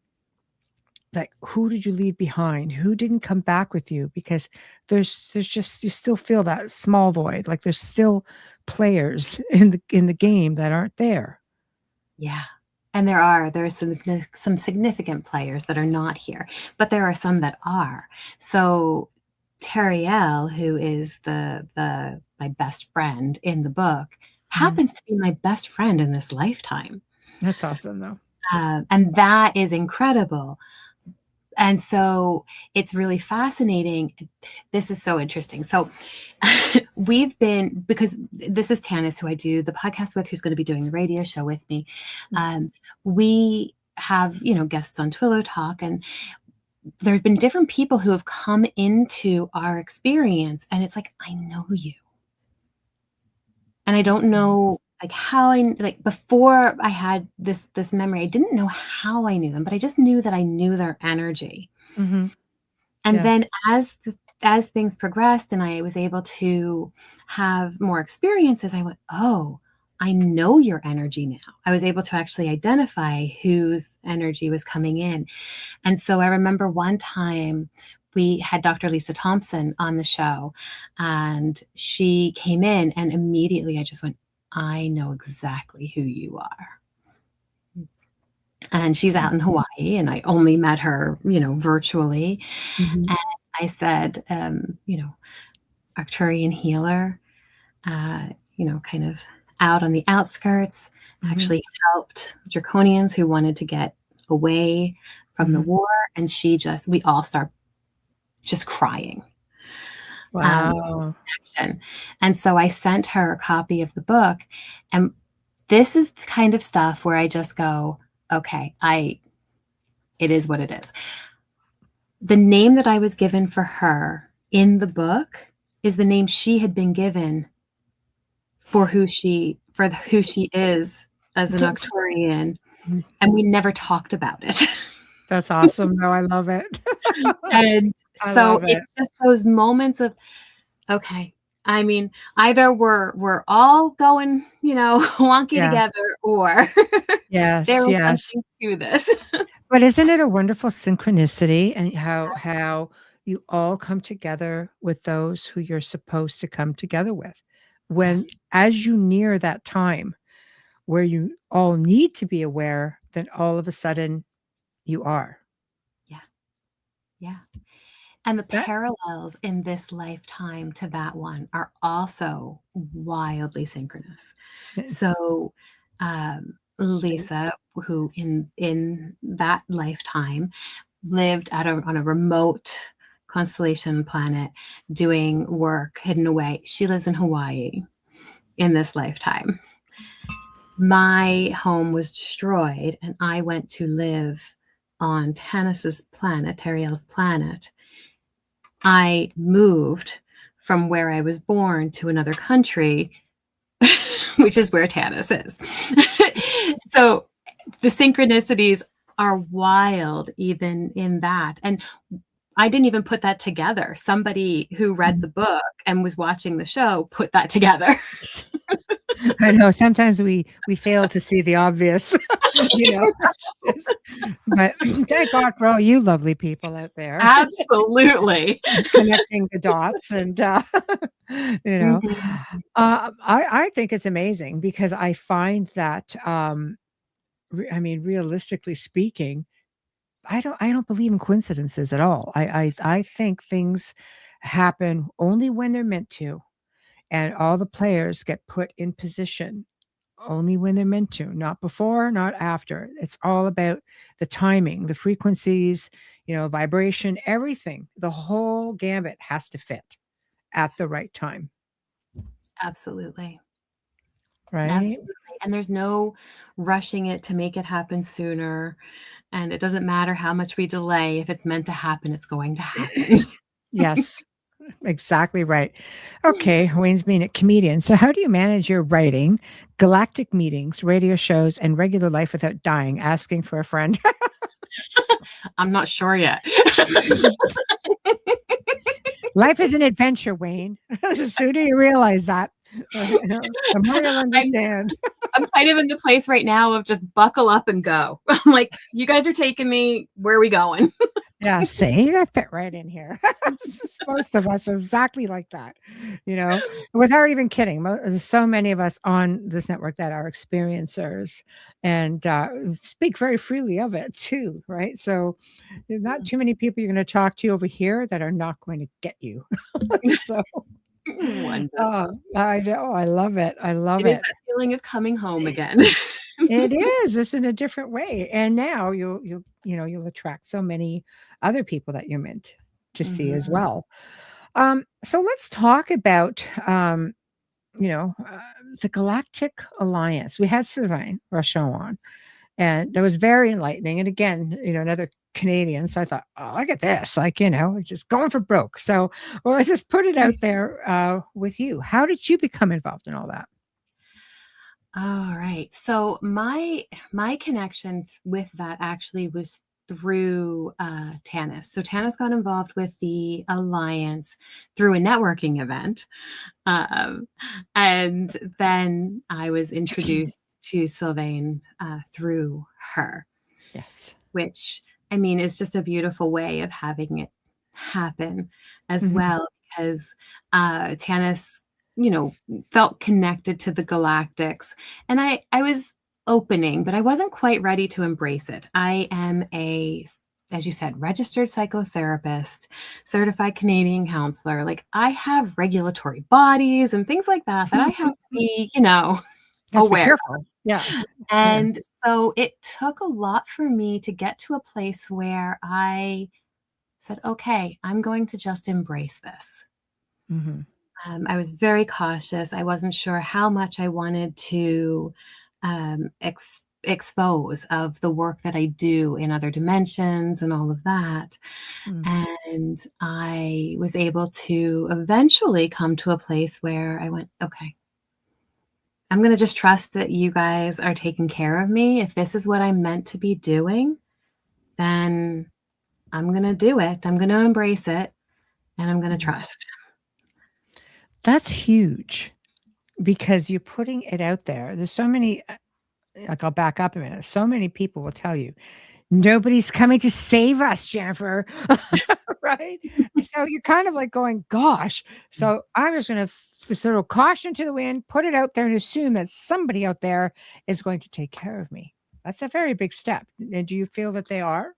like, who did you leave behind? Who didn't come back with you? Because there's just, you still feel that small void. Like there's still players in the game that aren't there. Yeah. And there's some significant players that are not here, but there are some that are. So Teriel, who is my best friend in the book, Mhm. happens to be my best friend in this lifetime. That's awesome, though. And that is incredible. And so it's really fascinating. This is so interesting. So because this is Tanis, who I do the podcast with, who's going to be doing the radio show with me. We have, guests on Twillo Talk, and there have been different people who have come into our experience, and it's like, I know you. And I don't know before I had this memory, I didn't know how I knew them, but I just knew that I knew their energy. Mm-hmm. And Yeah. then as things progressed and I was able to have more experiences, I went, oh, I know your energy now. I was able to actually identify whose energy was coming in. And so I remember one time we had Dr. Lisa Thompson on the show, and she came in, and immediately I just went, I know exactly who you are. And she's out in Hawaii, and I only met her, virtually. Mhm. And I said, Arcturian healer, kind of out on the outskirts, Mhm. actually helped Draconians who wanted to get away from the Mhm. war. And we all start just crying. Wow. And so I sent her a copy of the book. And this is the kind of stuff where I just go, okay, it is what it is. The name that I was given for her in the book is the name she had been given for who she is as an Arcturian, and we never talked about it. That's awesome. No, I love it. And I so love it. it's just those moments of, okay, I mean, either we're all going, wonky Yeah. together, or Yes, there is yes. something to this. But isn't it a wonderful synchronicity and how you all come together with those who you're supposed to come together with? Yeah, When as you near that time where you all need to be aware, then all of a sudden you are. yeah, yeah. And the That parallels in this lifetime to that one are also wildly synchronous. So, Lisa, who in that lifetime lived on a remote constellation planet doing work hidden away. She lives in Hawaii in this lifetime. My home was destroyed, and I went to live on Tanis's planet, Teriel's planet. I moved from where I was born to another country, which is where Tanis is. So the synchronicities are wild, even in that. And I didn't even put that together. Somebody who read the book and was watching the show put that together. I know sometimes we fail to see the obvious, you know. But thank God for all you lovely people out there Absolutely. connecting the dots and you know. Mhm. I think it's amazing because I find that I mean realistically speaking, I don't believe in coincidences at all. I think things happen only when they're meant to, and all the players get put in position only when they're meant to, not before, not after. It's all about the timing, the frequencies, vibration, everything. The whole gambit has to fit at the right time, Absolutely. right? Absolutely. And there's no rushing it to make it happen sooner. And it doesn't matter how much we delay. If it's meant to happen, it's going to happen. Yes, exactly right. Okay, Wayne's being a comedian. So, how do you manage your writing, galactic meetings, radio shows, and regular life without dying? Asking for a friend. I'm not sure yet. Life is an adventure, Wayne. The sooner you realize that, the more you'll I'm understand. I'm kind of in the place right now of just buckle up and go. I'm like, you guys are taking me. Where are we going? Yeah, see, I fit right in here. Most of us are exactly like that, without even kidding. There's so many of us on this network that are experiencers and speak very freely of it too, right? So there's not too many people you're going to talk to over here that are not going to get you. So, Wonderful. I know. I love it. I love It is it. that feeling of coming home again. It is. It's in a different way. And now you'll attract so many other people that you're meant to see as Mhm. well. So let's talk about the Galactic Alliance. We had Sylvain Rochon on, and that was very enlightening. And again, another Canadian. So I thought, oh, look at this, just going for broke. So well, let's just put it out there with you. How did you become involved in all that? All right. So my connection with that actually was through Tanis. So Tanis got involved with the Alliance through a networking event. Um, and then I was introduced to Sylvain through her, Yes. which I mean is just a beautiful way of having it happen as Mhm. well, because Tanis, felt connected to the galactics. And I was opening, but I wasn't quite ready to embrace it. I am as you said, registered psychotherapist, certified Canadian counselor. Like I have regulatory bodies and things like that that I have to be, You have to be aware. careful. Yeah. Yeah. And so it took a lot for me to get to a place where I said, okay, I'm going to just embrace this. Mhm. I was very cautious. I wasn't sure how much I wanted to expose of the work that I do in other dimensions and all of that. And I was able to eventually come to a place where I went, okay, I'm going to just trust that you guys are taking care of me. If this is what I'm meant to be doing, then I'm going to do it. I'm going to embrace it, and I'm going to trust. That's huge, because you're putting it out there. There's so many, like, I'll back up a minute. So many people will tell you, nobody's coming to save us, Jennifer. Right? So you're kind of like going, gosh. So I'm just going to sort of caution to the wind, put it out there and assume that somebody out there is going to take care of me. That's a very big step. And do you feel that they are?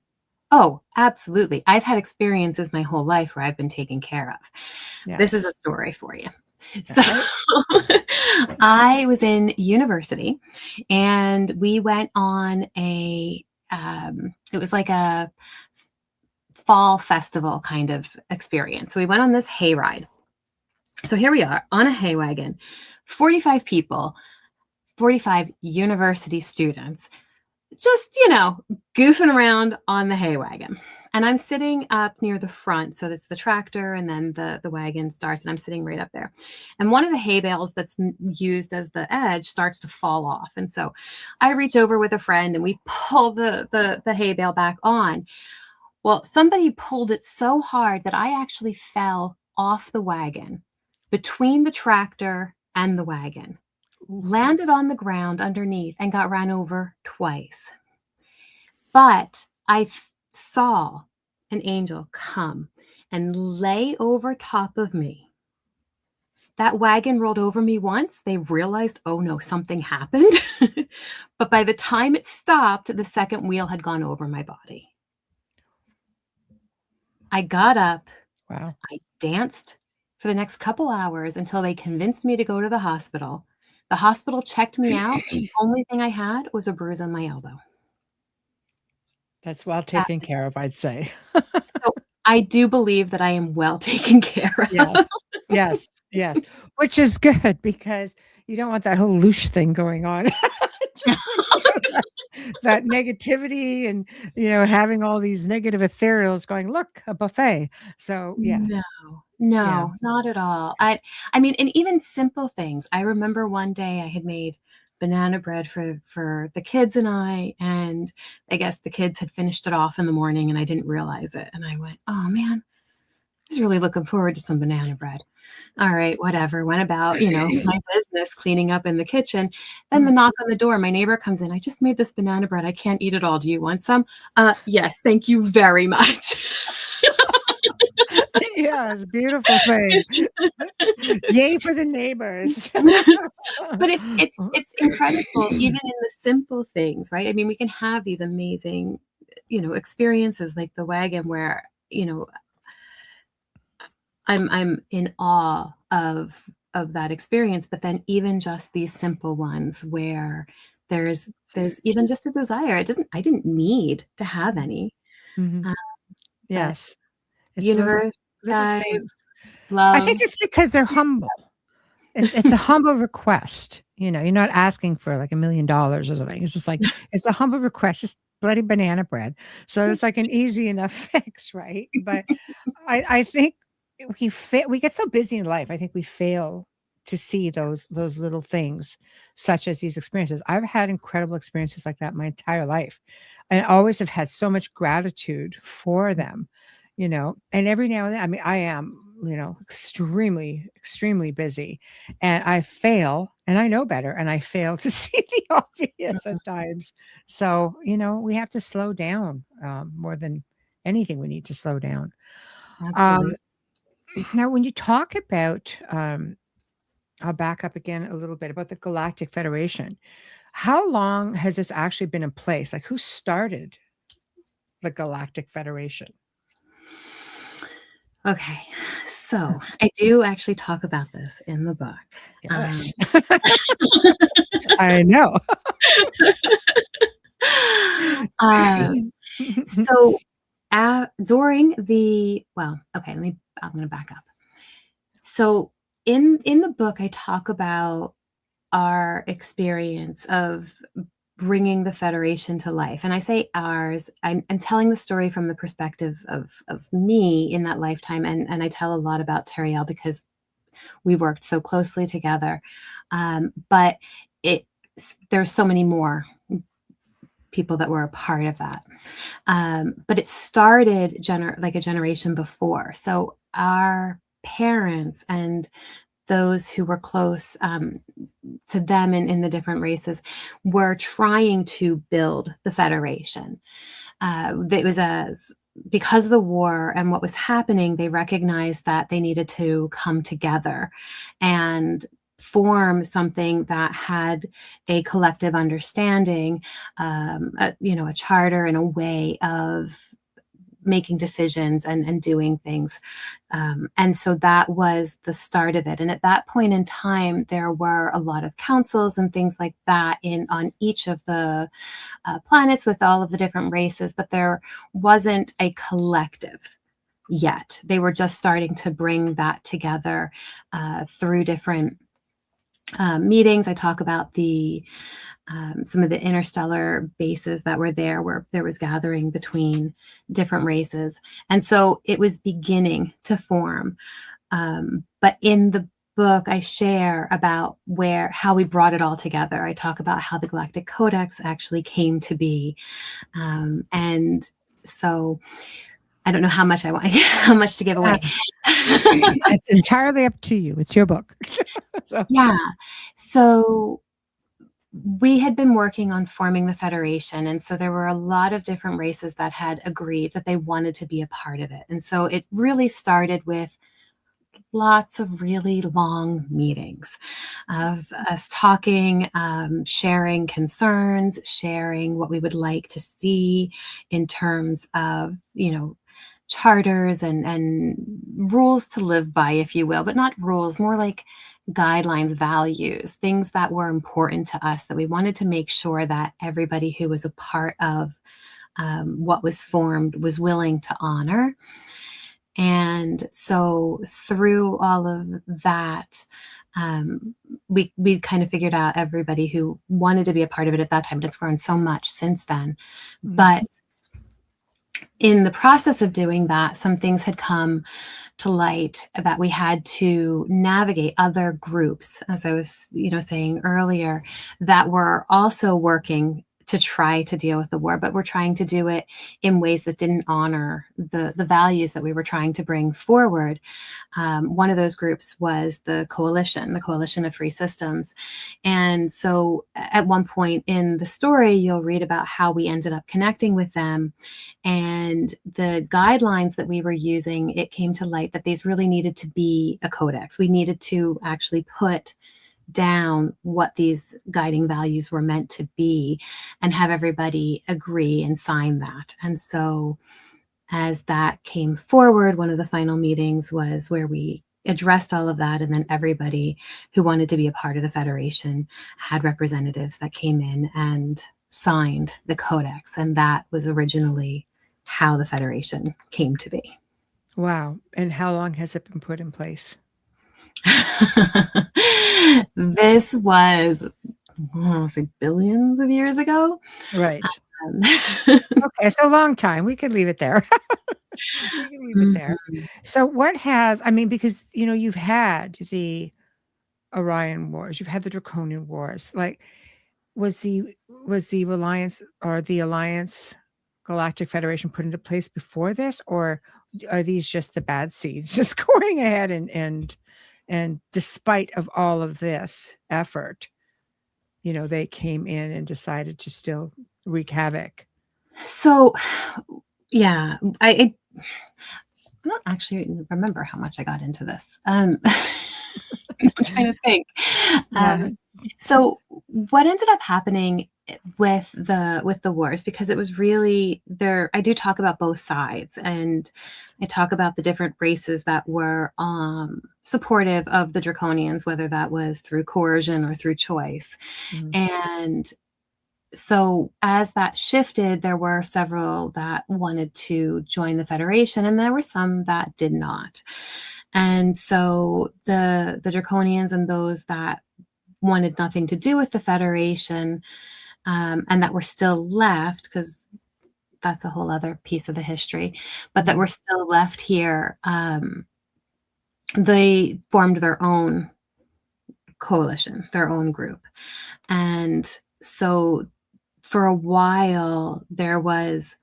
Oh, absolutely. I've had experiences my whole life where I've been taken care of. Yes. This is a story for you. So I was in university, and we went on it was like a fall festival kind of experience. So we went on this hayride. So here we are on a hay wagon, 45 people, 45 university students, just, goofing around on the hay wagon. And I'm sitting up near the front. So that's the tractor, and then the wagon starts, and I'm sitting right up there. And one of the hay bales that's used as the edge starts to fall off. And so I reach over with a friend, and we pull the hay bale back on. Well, somebody pulled it so hard that I actually fell off the wagon between the tractor and the wagon, landed on the ground underneath, and got run over twice. But I saw an angel come and lay over top of me. That wagon rolled over me once. They realized, oh no, something happened. But by the time it stopped, the second wheel had gone over my body. I got up. Wow. I danced for the next couple hours until they convinced me to go to the hospital. The hospital checked me out. The only thing I had was a bruise on my elbow. That's well taken care of, I'd say. So I do believe that I am well taken care of. Yes. Which is good, because you don't want that whole loosh thing going on. that negativity and, having all these negative ethereals going, look, a buffet. So, yeah. No, not at all. I mean, and even simple things. I remember one day I had made banana bread for the kids and and I guess the kids had finished it off in the morning, and I didn't realize it. And I went, oh man, I was really looking forward to some banana bread. All right, whatever. Went about, my business, cleaning up in the kitchen. Then the knock on the door, my neighbor comes in. I just made this banana bread. I can't eat it all. Do you want some? Yes, thank you very much. Yes, beautiful thing. Yay for the neighbors. But it's incredible, even in the simple things, right? I mean, we can have these amazing, experiences like the wagon where, I'm in awe of that experience. But then even just these simple ones where there's even just a desire. I didn't need to have any. Yes. It's Universe, little things. love. I think it's because they're humble. It's a humble request. You're not asking for like $1 million or something. It's just like, it's a humble request, just bloody banana bread. So it's like an easy enough fix, right? But I think we get so busy in life. I think we fail to see those little things, such as these experiences. I've had incredible experiences like that my entire life, and I always have had so much gratitude for them. And every now and then, I mean, I am, extremely, extremely busy, and I fail, and I know better, and I fail to see the obvious at times. So, we have to slow down more than anything. We need to slow down. Absolutely. Now, when you talk about, I'll back up again a little bit about the Galactic Federation. How long has this actually been in place? Like, who started the Galactic Federation? Okay, so I do actually talk about this in the book. Yes. I know. So during I'm going to back up. So in the book, I talk about our experience of bringing the Federation to life. And I say ours, I'm telling the story from the perspective of me in that lifetime. And I tell a lot about Teriel because we worked so closely together. But there's so many more people that were a part of that. But it started like a generation before. So our parents and those who were close to them in the different races were trying to build the Federation. It was because of the war and what was happening, they recognized that they needed to come together and form something that had a collective understanding, a charter and a way of making decisions and doing things. And so that was the start of it. And at that point in time, there were a lot of councils and things like that on each of the planets with all of the different races, but there wasn't a collective yet. They were just starting to bring that together through different meetings. I talk about some of the interstellar bases that were there, where there was gathering between different races. And so it was beginning to form. But in the book, I share about how we brought it all together. I talk about how the Galactic Codex actually came to be. And so I don't know how much how much to give away. It's entirely up to you. It's your book. Yeah. So we had been working on forming the Federation. And so there were a lot of different races that had agreed that they wanted to be a part of it. And so it really started with lots of really long meetings of us talking, sharing concerns, sharing what we would like to see in terms of, charters and rules to live by, if you will, but not rules, more like guidelines, values, things that were important to us that we wanted to make sure that everybody who was a part of what was formed was willing to honor. And so through all of that, we kind of figured out everybody who wanted to be a part of it at that time. It's grown so much since then. Mm-hmm. But in the process of doing that, some things had come to light that we had to navigate other groups, as I was, saying earlier, that were also working to try to deal with the war, but we're trying to do it in ways that didn't honor the values that we were trying to bring forward. One of those groups was the Coalition of Free Systems. And so at one point in the story, you'll read about how we ended up connecting with them and the guidelines that we were using. It came to light that these really needed to be a codex. We needed to actually put down what these guiding values were meant to be and have everybody agree and sign that. And so as that came forward, one of the final meetings was where we addressed all of that. And then everybody who wanted to be a part of the Federation had representatives that came in and signed the codex. And that was originally how the Federation came to be. Wow. And how long has it been put in place? This was billions of years ago. Right. Okay, so a long time. We could leave it there. So what because, you've had the Orion Wars, you've had the Draconian Wars. Like, was the Reliance or the Alliance Galactic Federation put into place before this, or are these just the bad seeds just going ahead and despite of all of this effort, they came in and decided to still wreak havoc? So, yeah, I don't actually remember how much I got into this. I'm trying to think. So what ended up happening with the wars, because it was really there, I do talk about both sides, and I talk about the different races that were supportive of the Draconians, whether that was through coercion or through choice. Mm-hmm. And so as that shifted, there were several that wanted to join the Federation, and there were some that did not. And so the Draconians and those that wanted nothing to do with the Federation and that were still left, because that's a whole other piece of the history, but that were still left here, they formed their own coalition, their own group. And so for a while, there was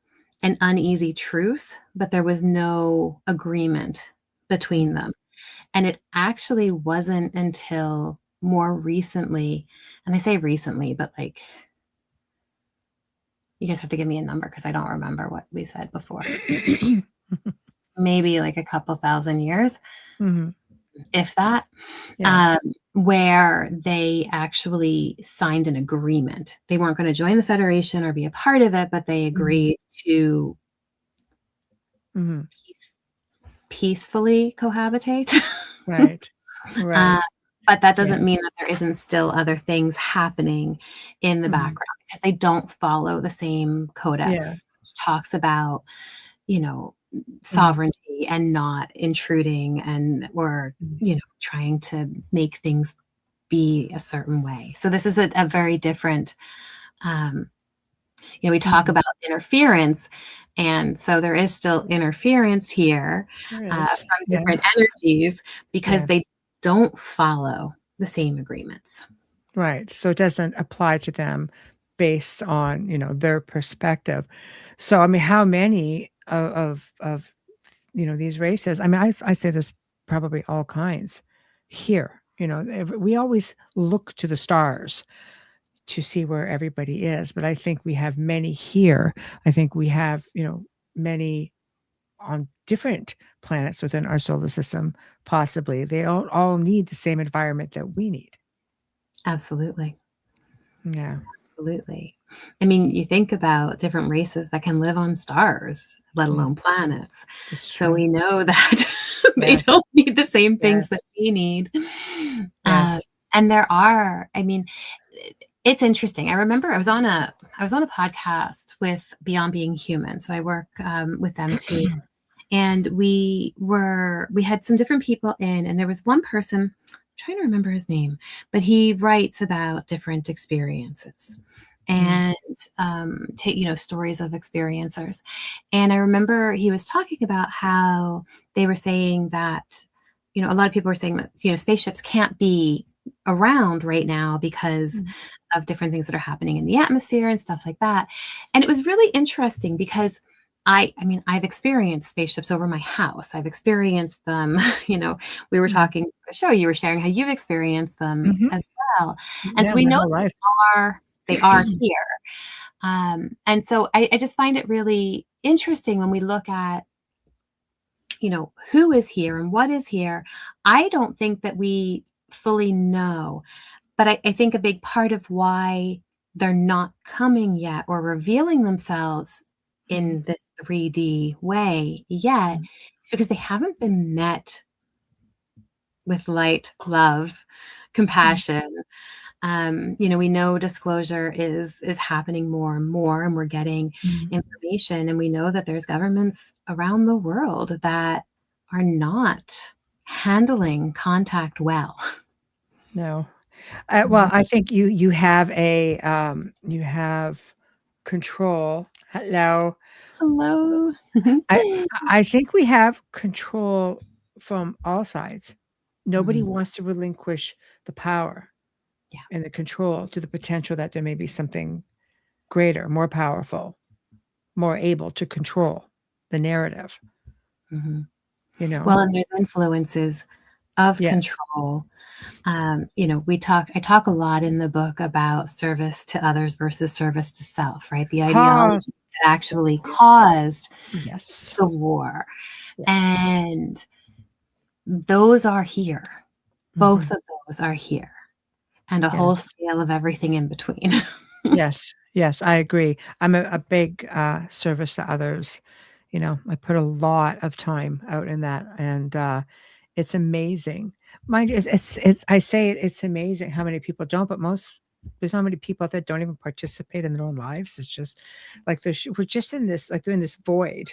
an uneasy truce, but there was no agreement between them. And it actually wasn't until more recently, and I say recently, but like, you guys have to give me a number because I don't remember what we said before. Maybe like a couple thousand years, if that, Yes. where they actually signed an agreement. They weren't going to join the Federation or be a part of it, but they agreed to peacefully cohabitate. Right. Right. But that doesn't Yes. mean that there isn't still other things happening in the background, because they don't follow the same codex, which talks about, you know, sovereignty and not intruding and or, you know, trying to make things be a certain way. So this is a very different, you know, we talk about interference, and so there is still interference here from different energies, because they don't follow the same agreements. Right. So it doesn't apply to them based on, you know, their perspective. So, I mean, how many of you know, these races, I mean, I say there's probably all kinds here, you know, we always look to the stars to see where everybody is, but I think we have many here. I think we have, you know, many on different planets within our solar system, possibly. They all need the same environment that we need. Absolutely. Yeah. Absolutely. I mean, you think about different races that can live on stars, let alone planets. So we know that they don't need the same things that we need. And there are, I mean, it's interesting. I remember I was on a podcast with Beyond Being Human. So I work with them too. And we had some different people in, and there was one person, I'm trying to remember his name, but he writes about different experiences and you know, stories of experiencers. And I remember he was talking about how they were saying that, you know, a lot of people were saying that, you know, spaceships can't be around right now because of different things that are happening in the atmosphere and stuff like that. And it was really interesting because I mean, I've experienced spaceships over my house. I've experienced them, you know, we were talking the show, you were sharing how you've experienced them as well. And so we know they are here. And so I just find it really interesting when we look at, you know, who is here and what is here. I don't think that we fully know, but I think a big part of why they're not coming yet or revealing themselves in this 3D way yet is because they haven't been met with light, love, compassion. You know, we know disclosure is happening more and more, and we're getting information, and we know that there's governments around the world that are not handling contact well. No. Well, I think you have you have control. Hello. Hello. I think we have control from all sides. Nobody wants to relinquish the power and the control to the potential that there may be something greater, more powerful, more able to control the narrative. You know. Well, and there's influences of control. You know, I talk a lot in the book about service to others versus service to self, right? The ideology that actually caused the war. And those are here. Both of those are here. And a whole scale of everything in between. Yes, I agree. I'm a big service to others. You know, I put a lot of time out in that, and it's amazing. Mind you, I say it's amazing how many people don't, but there's so many people that don't even participate in their own lives. It's just like we're just in this, like they're in this void,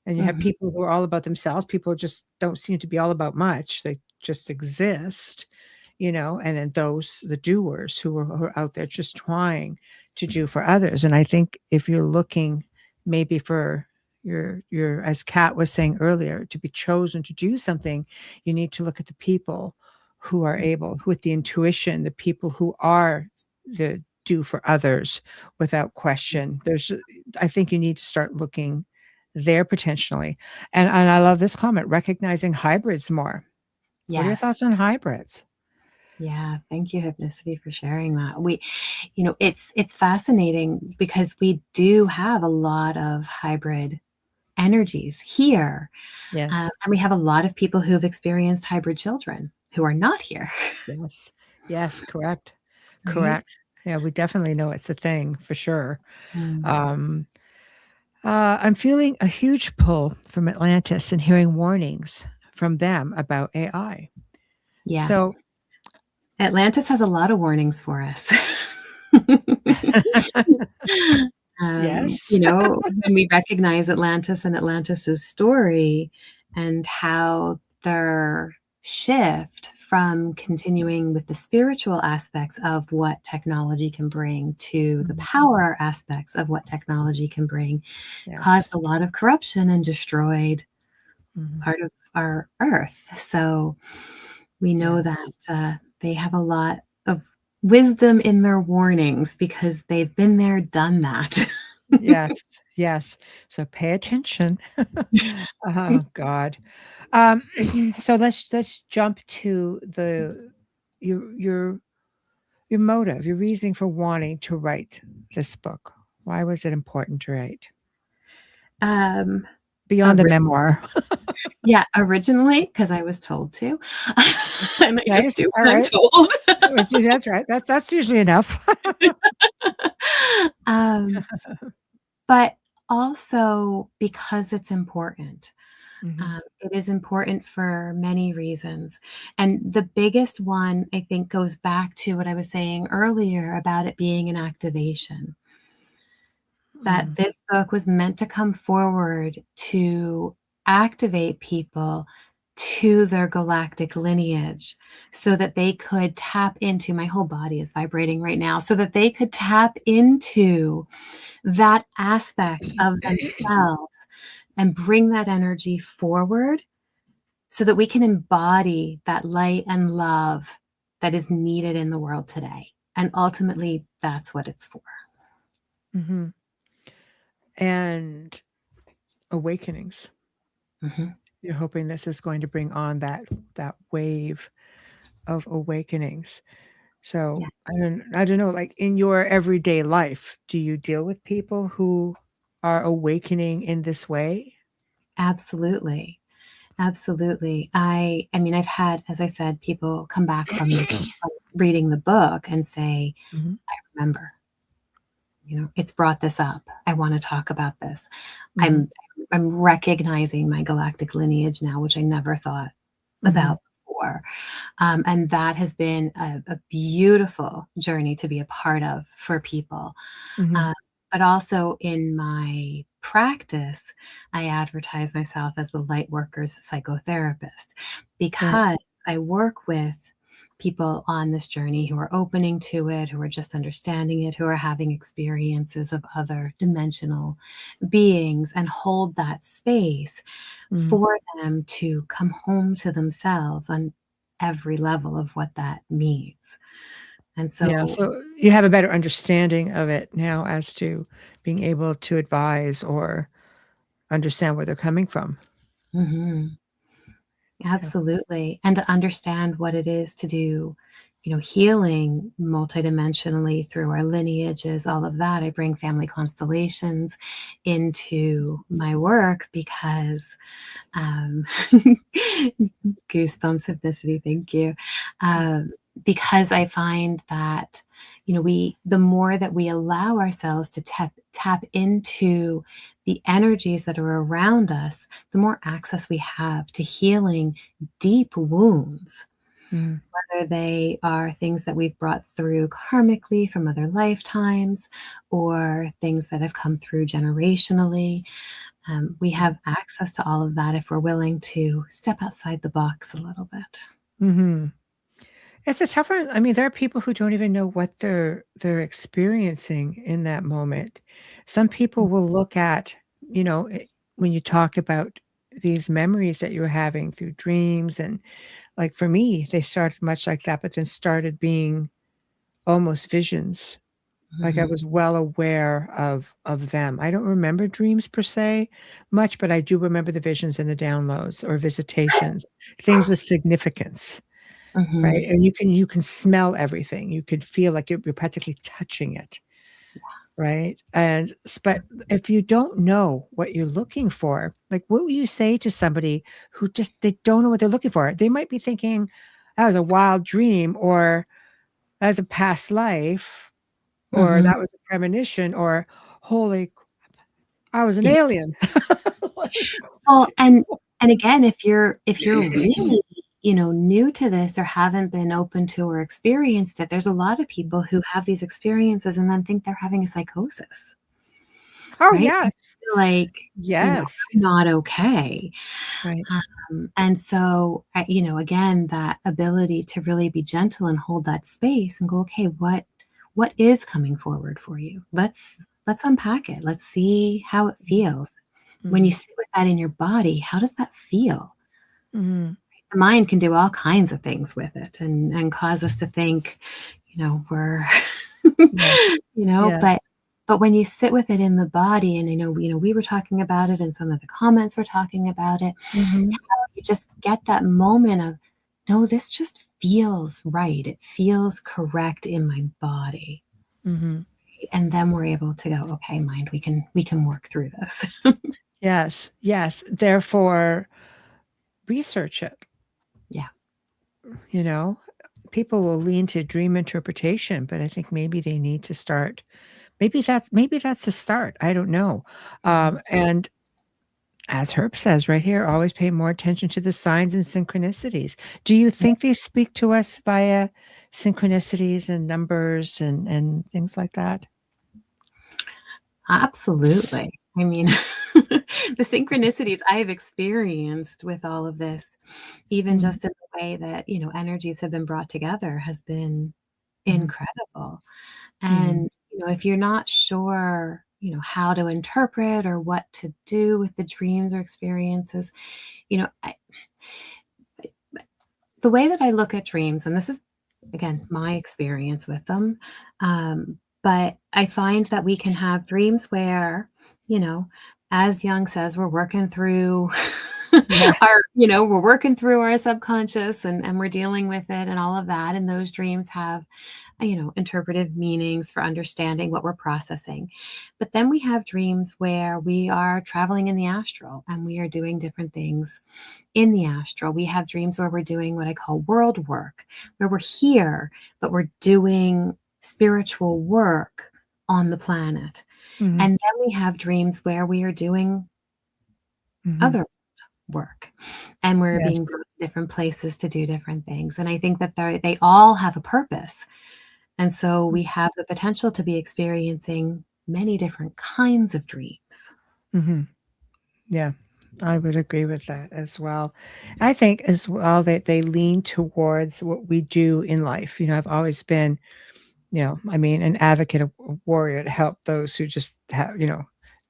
and you have people who are all about themselves. People just don't seem to be all about much. They just exist, and then the doers who are out there just trying to do for others. And I think if you're looking maybe for your, as Kat was saying earlier, to be chosen to do something, you need to look at the people who are able, with the intuition, the people who are the do for others without question. I think you need to start looking there potentially. And I love this comment, recognizing hybrids more. What are your thoughts Yes. on hybrids? Yeah. Thank you, Hypnicity, for sharing that. It's fascinating because we do have a lot of hybrid energies here. Yes. And we have a lot of people who've experienced hybrid children who are not here. Yes. Yes. Correct. Right? Correct. Yeah, we definitely know it's a thing for sure. Mm. I'm feeling a huge pull from Atlantis and hearing warnings from them about AI. Yeah. So, Atlantis has a lot of warnings for us. yes. When we recognize Atlantis and Atlantis's story and how their shift from continuing with the spiritual aspects of what technology can bring to the power aspects of what technology can bring caused a lot of corruption and destroyed part of our earth. So we know that they have a lot of wisdom in their warnings because they've been there, done that. Yes. Yes. So pay attention. Oh God. So let's jump to your motive, your reasoning for wanting to write this book. Why was it important to write? Beyond the memoir. Yeah, originally, because I was told to. And I just do All what I'm right. told. That's right. That's usually enough. But also because it's important. Mhm. It is important for many reasons. And the biggest one, I think, goes back to what I was saying earlier about it being an activation. That this book was meant to come forward to activate people to their galactic lineage so that they could tap into, my whole body is vibrating right now, so that they could tap into that aspect of themselves and bring that energy forward so that we can embody that light and love that is needed in the world today. And ultimately, that's what it's for. Mhm. And awakenings. You're hoping this is going to bring on that wave of awakenings. So Yeah. I don't know, like in your everyday life, do you deal with people who are awakening in this way? Absolutely. Absolutely. I mean, I've had, as I said, people come back from reading the book and say, Mhm. I remember, it's brought this up. I want to talk about this. Mhm. I'm recognizing my galactic lineage now, which I never thought Mhm. about before. And that has been a beautiful journey to be a part of for people. Mhm. Uh, but also in my practice, I advertise myself as the Lightworkers psychotherapist Right. because I work with people on this journey who are opening to it, who are just understanding it, who are having experiences of other dimensional beings, and hold that space Mm. for them to come home to themselves on every level of what that means. And Yeah, so, so you have a better understanding of it now as to being able to advise or understand where they're coming from. mhm, Yeah. absolutely. And to understand what it is to do, healing multidimensionally through our lineages, all of that. I bring family constellations into my work because um, goosebumps, Hypnicity, thank you. Because I find that, the more that we allow ourselves to tap into the energies that are around us, the more access we have to healing deep wounds, Mm. whether they are things that we've brought through karmically from other lifetimes or things that have come through generationally. We have access to all of that if we're willing to step outside the box a little bit. Mhm. It's a tough one. I mean, there are people who don't even know what they're experiencing in that moment. Some people will look at, when you talk about these memories that you're having through dreams, and like for me, they started much like that, but then started being almost visions. Like I Mhm. was well aware of them. I don't remember dreams per se much, but I do remember the visions and the downloads or visitations, things with significance. Right, Mhm. and you can smell everything, you could feel like you're practically touching it, right? But if you don't know what you're looking for, like, what would you say to somebody who just they don't know what they're looking for? They might be thinking, "That was a wild dream," or "That was a past life," or Mhm. "That was a premonition," or "Holy, I was an Yeah. alien." Like Well, and again, if you're really, new to this or haven't been open to or experienced it, there's a lot of people who have these experiences and then think they're having a psychosis, Oh, right? They yes. feel like, Yes. I'm not okay. Right. And so, again, that ability to really be gentle and hold that space and go, okay, what is coming forward for you? Let's unpack it. Let's see how it feels. When you Mhm. sit with that in your body, how does that feel? Mhm. The mind can do all kinds of things with it and cause us to think, we're Yeah. Yes. but when you sit with it in the body, and I know, we were talking about it and some of the comments were talking about it, Mhm. you just get that moment of, no, this just feels right. It feels correct in my body. Mhm. And then we're able to go, okay, mind, we can work through this. Yes, yes. Therefore, research it. Yeah. You know, people will lean to dream interpretation, but I think maybe they need to start. Maybe that's a start. I don't know. Mhm. And as Herb says right here, always pay more attention to the signs and synchronicities. Do you think they speak to us via synchronicities and numbers and things like that? Absolutely. I mean, the synchronicities I have experienced with all of this, even Mm, just in the way that, energies have been brought together, has been mhm, incredible. mhm, And, if you're not sure, how to interpret or what to do with the dreams or experiences, the way that I look at dreams, and this is, again, my experience with them, but I find that we can have dreams where, you know, as Jung says, we're working through yeah, we're working through our subconscious and we're dealing with it and all of that. And those dreams have, interpretive meanings for understanding what we're processing. But then we have dreams where we are traveling in the astral and we are doing different things in the astral. We have dreams where we're doing what I call world work, where we're here, but we're doing spiritual work on the planet. mhm, And then we have dreams where we are doing mhm, other work and we're being yes, brought to different places to do different things. And I think that they all have a purpose. And so we have the potential to be experiencing many different kinds of dreams. mhm. Yeah, I would agree with that as well. I think as well that they lean towards what we do in life. I've always been, I mean, an advocate of a warrior to help those who just have,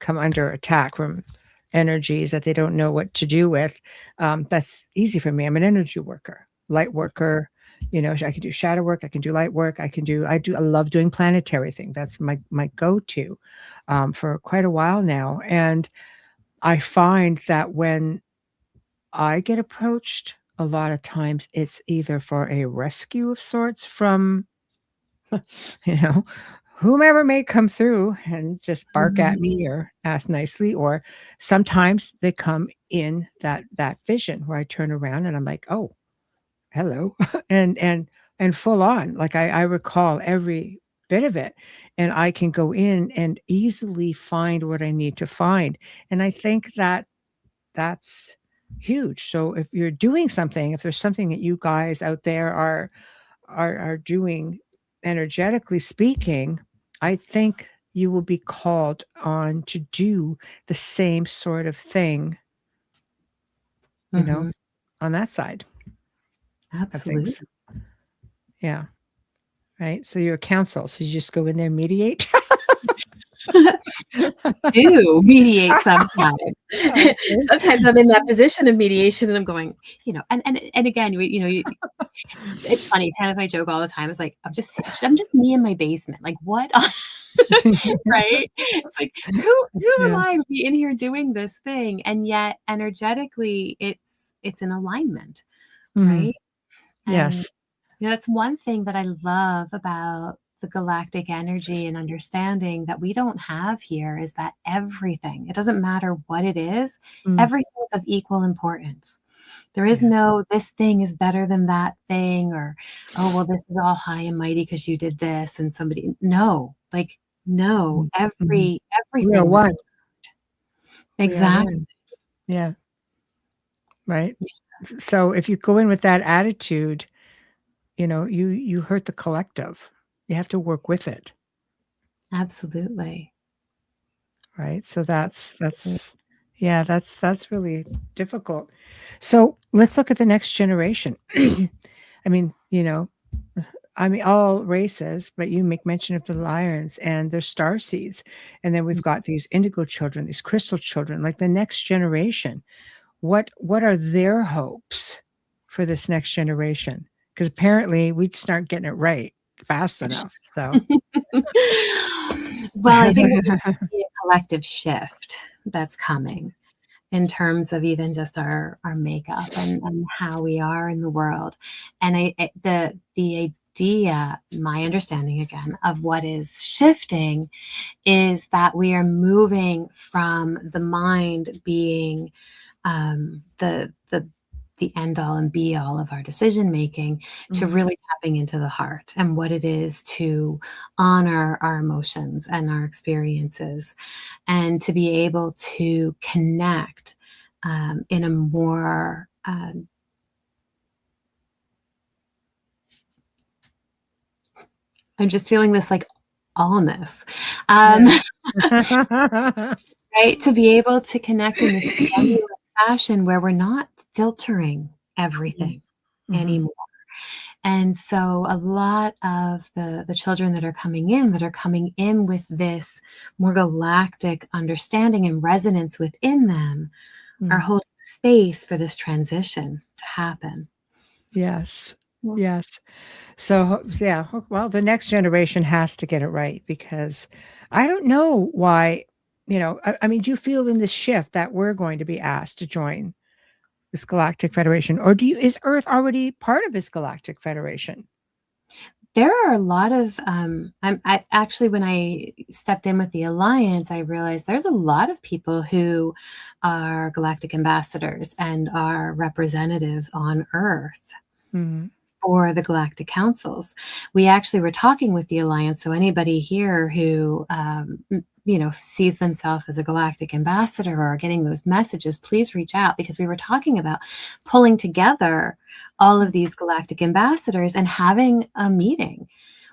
come under attack from energies that they don't know what to do with. That's easy for me. I'm an energy worker, light worker. I can do shadow work. I can do light work. I love doing planetary things. That's my go-to for quite a while now. And I find that when I get approached, a lot of times it's either for a rescue of sorts from, you know, whomever may come through and just bark Mhm. at me or ask nicely, or sometimes they come in that vision where I turn around and I'm like, "Oh, hello," and full on. Like I recall every bit of it, and I can go in and easily find what I need to find. And I think that that's huge. So if you're doing something, if there's something that you guys out there are doing energetically speaking, I think you will be called on to do the same sort of thing, you know, Mhm. on that side of Absolutely. things. Yeah. Right. So you're a counsel. So you just go in there and mediate. Do mediate sometimes. Oh, see? Sometimes I'm in that position of mediation and I'm going, and again, it's funny. Tana's I joke all the time. It's like, I'm just me in my basement. Like what? Right? It's like, who am Yeah. I to be in here doing this thing? And yet energetically it's in alignment, Mhm. right? And Yes. that's one thing that I love about the galactic energy and understanding that we don't have here is that everything, it doesn't matter what it is, Mm. everything is of equal importance. There is Yeah. no, this thing is better than that thing, or, oh, well, this is all high and mighty because you did this and somebody, no, no, Mhm. Mhm. We are everything was one. We are exact. one. Yeah. Right. So if you go in with that attitude, you hurt the collective. You have to work with it. Absolutely. Right. So yeah, that's really difficult. So let's look at the next generation. I mean, all races, but you make mention of the Lyrans and their star seeds. And then we've got these indigo children, these crystal children, like the next generation. What are their hopes for this next generation? Because apparently we just aren't getting it right fast enough. So Well, I think there's a collective shift that's coming in terms of even just our makeup and how we are in the world. And the idea, my understanding again, of what is shifting is that we are moving from the mind being the end all and be all of our decision making to Mhm. really tapping into the heart and what it is to honor our emotions and our experiences and to be able to connect in a more I'm just feeling this like allness, Yeah. right, to be able to connect in this genuine fashion where we're not filtering Mhm. everything Mhm. anymore. And so a lot of the children that are coming in with this more galactic understanding and resonance within them are Mm. holding space for this transition to happen. Yes. Yeah. Yes. So, yeah, well, the next generation has to get it right because I don't know why, I mean, do you feel in this shift that we're going to be asked to join this Galactic Federation, or is Earth already part of this Galactic Federation? There are a lot of actually when I stepped in with the alliance, I realized there's a lot of people who are galactic ambassadors and are representatives on Earth Mhm. for the galactic councils. We actually were talking with the alliance, so anybody here who sees themselves as a galactic ambassador or getting those messages, please reach out, because we were talking about pulling together all of these galactic ambassadors and having a meeting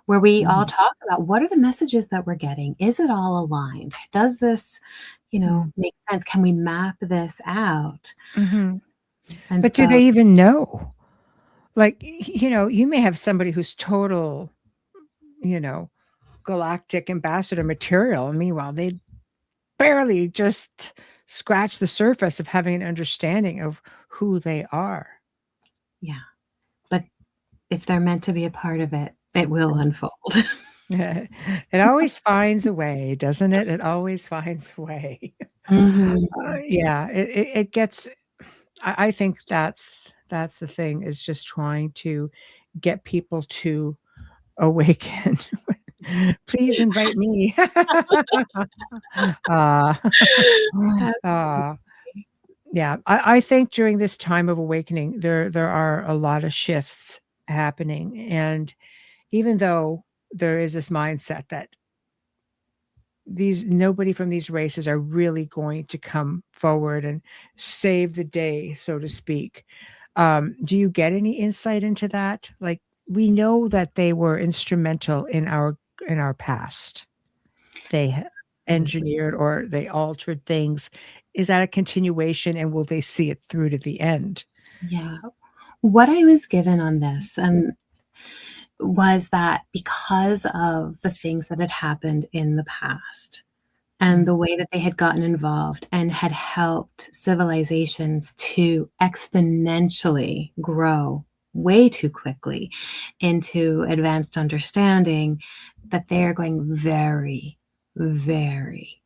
where we all Mhm. talk about what are the messages that we're getting. Is it all aligned? Does this Mhm. make sense? Can we map this out? Mhm. And But do so they even know? Like, you may have somebody who's total, you know, galactic ambassador material. And meanwhile, they barely just scratch the surface of having an understanding of who they are. yeah, but if they're meant to be a part of it, it will unfold. It always finds a way, doesn't it? It always finds a way. Mhm. Yeah, it gets. I think that's the thing, is just trying to get people to awaken. Please invite me. uh, uh, yeah, I think during this time of awakening, there are a lot of shifts happening, and even though there is this mindset that these nobody from these races are really going to come forward and save the day, so to speak. Do you get any insight into that? Like, we know that they were instrumental in our past. They Absolutely. engineered or they altered things. Is that a continuation, and will they see it through to the end? Yeah. What I was given on this, and was that because of the things that had happened in the past and the way that they had gotten involved and had helped civilizations to exponentially grow way too quickly into advanced understanding, that they are going very, very,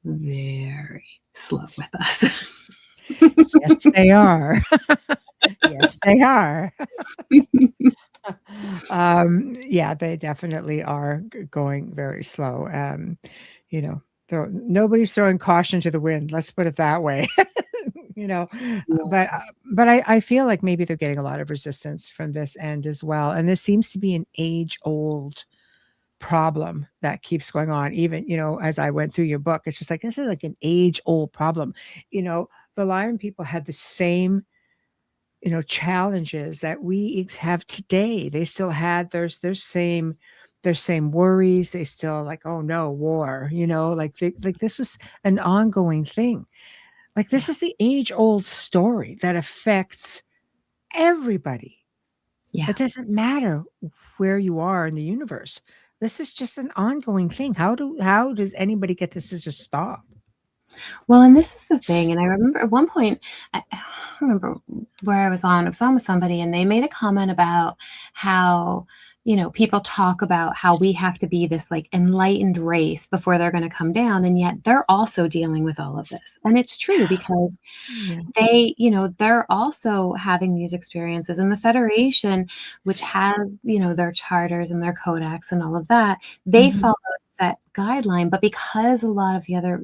very slow with us. Yes, they are. Yes, they are. Yeah, they definitely are going very slow. You know, nobody's throwing caution to the wind. Let's put it that way. you know, but I feel like maybe they're getting a lot of resistance from this end as well. And this seems to be an age old problem that keeps going on. Even as I went through your book, it's just like this is like an age old problem. The Lyran people had the same challenges that we have today. They still had their same worries. They still like, oh no, war, like this was an ongoing thing. Like this is the age old story that affects everybody. Yeah. It doesn't matter where you are in the universe. This is just an ongoing thing. How does anybody get this to just stop? Well, and this is the thing. And I remember at one point, I don't remember where I was on with somebody, and they made a comment about how, people talk about how we have to be this like enlightened race before they're going to come down. And yet they're also dealing with all of this. And it's true because Yeah. they're also having these experiences. And the Federation, which has, their charters and their codex and all of that, they Mhm. follow a set guideline. But because a lot of the other,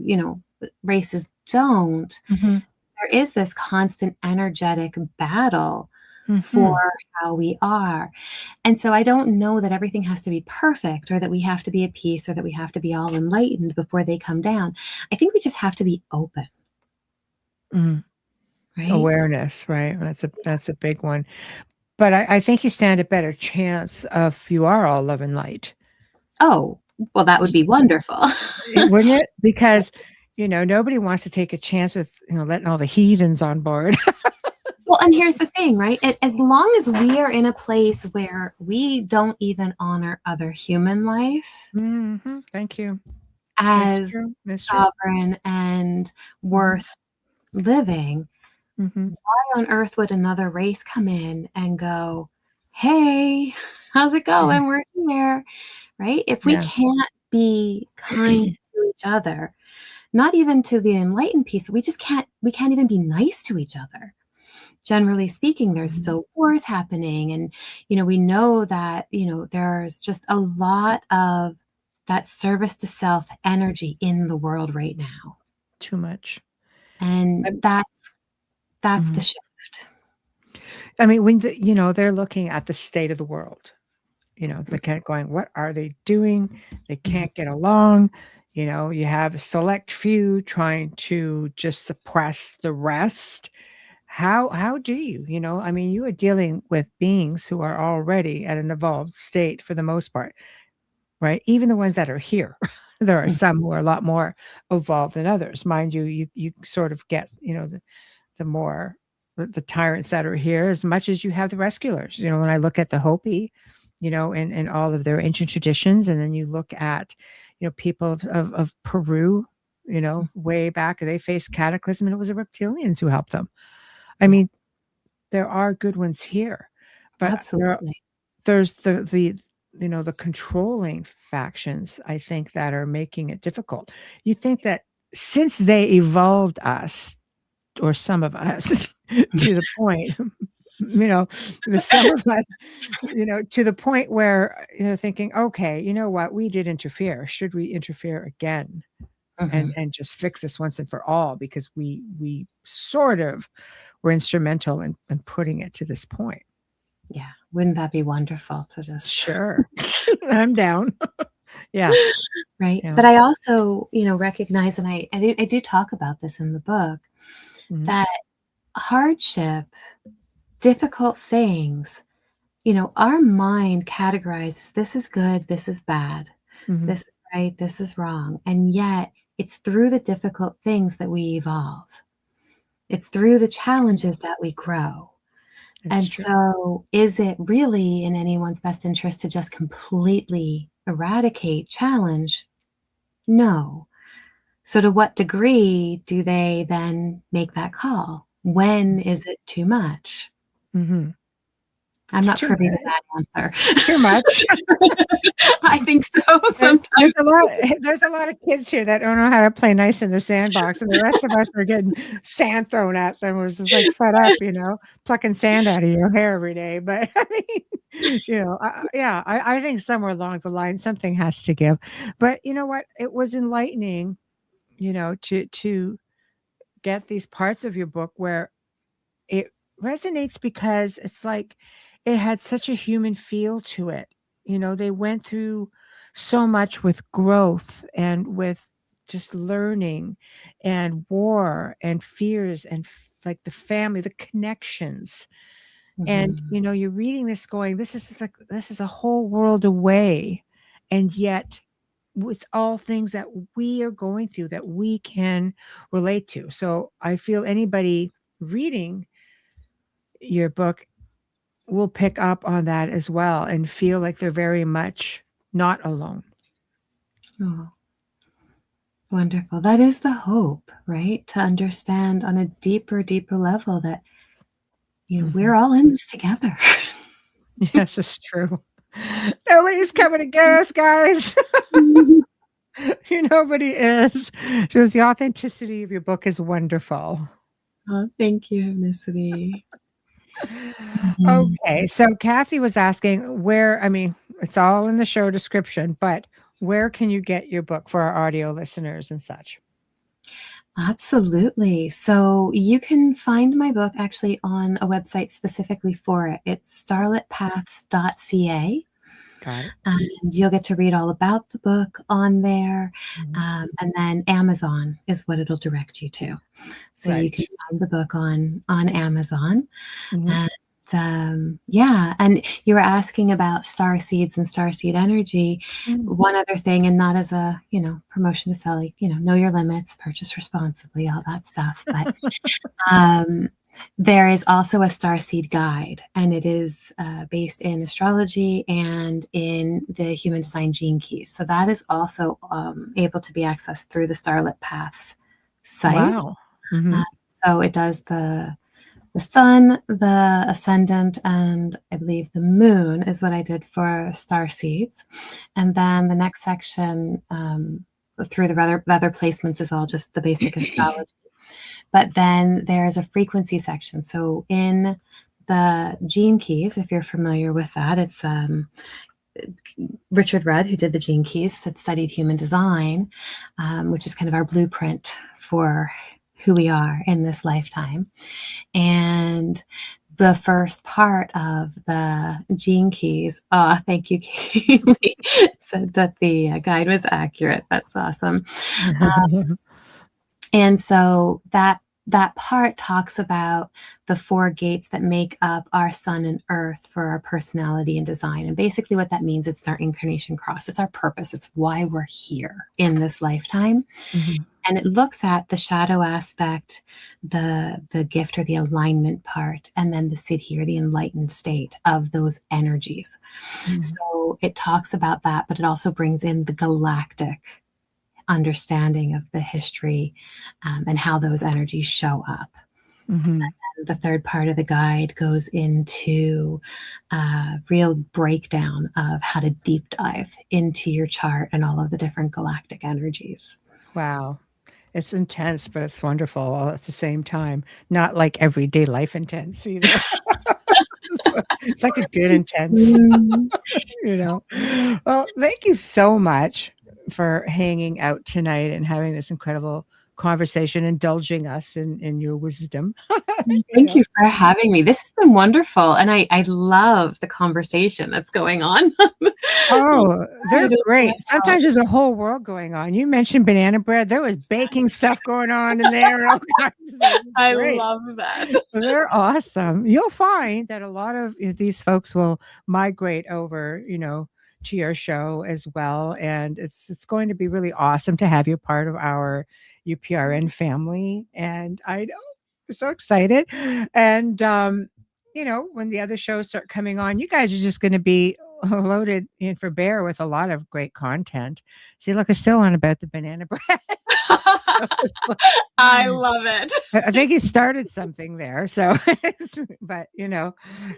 races don't, Mhm. there is this constant energetic battle for Mhm. how we are. And so I don't know that everything has to be perfect or that we have to be at peace or that we have to be all enlightened before they come down. I think we just have to be open, Mm. right? Awareness, right? That's a big one. But I think you stand a better chance if you are all love and light. Oh, well, that would be wonderful. Wouldn't it? Because, nobody wants to take a chance with, letting all the heathens on board. Well, and here's the thing, right? As long as we are in a place where we don't even honor other human life Mhm. Thank you. That's as true. That's true. sovereign and Mhm. worth living, Mhm. why on earth would another race come in and go, "Hey, how's it Mhm. going? We're here," right? If we Yeah. can't be kind to each other, not even to the enlightened piece, we can't even be nice to each other. Generally speaking, there's Mhm. still wars happening, and, we know that, there's just a lot of that service to self energy in the world right now, Too much. and that's the Mhm. shift. I mean, when they're looking at the state of the world, they're kind of going, what are they doing? They Mhm. can't get along. You have a select few trying to just suppress the rest. How do you, I mean, you are dealing with beings who are already at an evolved state for the most part, right? Even the ones that are here. There are Mhm. some who are a lot more evolved than others. Mind you, you sort of get, the more the tyrants that are here as much as you have the rescuers. When I look at the Hopi, and all of their ancient traditions, and then you look at, people of Peru, way back, they faced cataclysm and it was the reptilians who helped them. I Yeah, mean, there are good ones here, but absolutely. there's the controlling factions, I think, that are making it difficult. You think that since they evolved us, or some of us, to the point, the some of us, to the point where, thinking, okay, you know what, we did interfere. Should we interfere again and Mhm. just fix this once and for all? Because we sort of were instrumental in putting it to this point. Yeah, wouldn't that be wonderful to just Sure. I'm down. Yeah. right? Yeah. But I also, recognize, and I do talk about this in the book, Mhm. that hardship, difficult things, our mind categorizes this is good, this is bad, Mhm. this is right, this is wrong. And yet it's through the difficult things that we evolve. It's through the challenges that we grow. And true. so, is it really in anyone's best interest to just completely eradicate challenge? No. So, to what degree do they then make that call? When is it too much? Mm-hmm. I'm It's not too privy to much. that answer. It's too much. I think so There's sometimes. there's a lot of kids here that don't know how to play nice in the sandbox, and the rest of us are getting sand thrown at them. We're just like fed up, plucking sand out of your hair every day. But I mean, I think somewhere along the line something has to give. But you know what? It was enlightening, to get these parts of your book where it resonates because it's like it had such a human feel to it. They went through so much with growth and with just learning and war and fears and like the family, the connections. And Mhm. you're reading this going, this is a whole world away. And yet it's all things that we are going through that we can relate to. So I feel anybody reading your book will pick up on that as well and feel like they're very much not alone. Oh, wonderful. That is the hope, right? To understand on a deeper, deeper level that, we're Mhm. all in this together. Yes, it's true. Nobody's coming to get us, guys. Nobody is. Shows the authenticity of your book is wonderful. Oh, thank you, Ethnicity. Mhm. Okay, so Kathy was asking where, I mean, it's all in the show description, but where can you get your book for our audio listeners and such? Absolutely. So you can find my book actually on a website specifically for it. It's starlitpaths.ca. Got it. And you'll get to read all about the book on there. Mhm. And then Amazon is what it'll direct you to. So you Right. can find the book on Amazon. Mhm. And yeah, and you were asking about star seeds and star seed energy. Mhm. One other thing, and not as a promotion to sell, like know your limits, purchase responsibly, all that stuff. But there is also a star seed guide, and it is based in astrology and in the human design gene keys. So that is also able to be accessed through the Starlit Paths site. Wow. Mhm. So it does the sun, the ascendant, and I believe the moon is what I did for star seeds. And then the next section through the other placements is all just the basic astrology. But then there's a frequency section. So in the gene keys, if you're familiar with that, it's Richard Rudd, who did the gene keys, that studied human design, which is kind of our blueprint for who we are in this lifetime. And the first part of the gene keys, thank you, Kaylee, said that the guide was accurate. That's awesome. And so that part talks about the four gates that make up our sun and earth for our personality and design. And basically what that means, it's our incarnation cross. It's our purpose. It's why we're here in this lifetime. Mhm. And it looks at the shadow aspect, the gift or the alignment part, and then the siddhi or the enlightened state of those energies. Mhm. So it talks about that, but it also brings in the galactic understanding of the history and how those energies show up. Mhm. And the third part of the guide goes into a real breakdown of how to deep dive into your chart and all of the different galactic energies. Wow. It's intense, but it's wonderful all at the same time. Not like everyday life intense either. It's like a good intense, Mm. you know. Well, thank you so much for hanging out tonight and having this incredible conversation, indulging us in your wisdom. you Thank know. you for having me. This has been wonderful, and I love the conversation that's going on. Oh, they're It is great. wonderful. Sometimes there's a whole world going on. You mentioned banana bread. There was baking stuff going on in there and all kinds of things. It's I great. love that. They're awesome. You'll find that a lot of these folks will migrate over, to your show as well. And it's going to be really awesome to have you part of our UPRN family. And I know, I'm so excited. And when the other shows start coming on, you guys are just going to be loaded in for bear with a lot of great content. See, look, it's still on about the banana bread. I love it. I think he started something there. So, but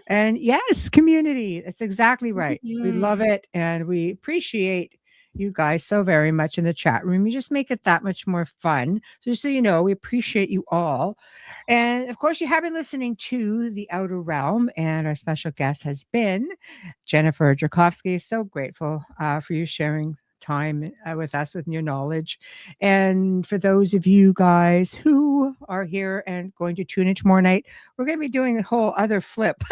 and yes, community. That's exactly right. We love it, and we appreciate you guys so very much in the chat room. You just make it that much more fun. So just so you know, we appreciate you all. And of course, you have been listening to The Outer Realm, and our special guest has been Jennifer Jurkofsky. So grateful for you sharing time with us with your knowledge. And for those of you guys who are here and going to tune in tomorrow night, we're going to be doing a whole other flip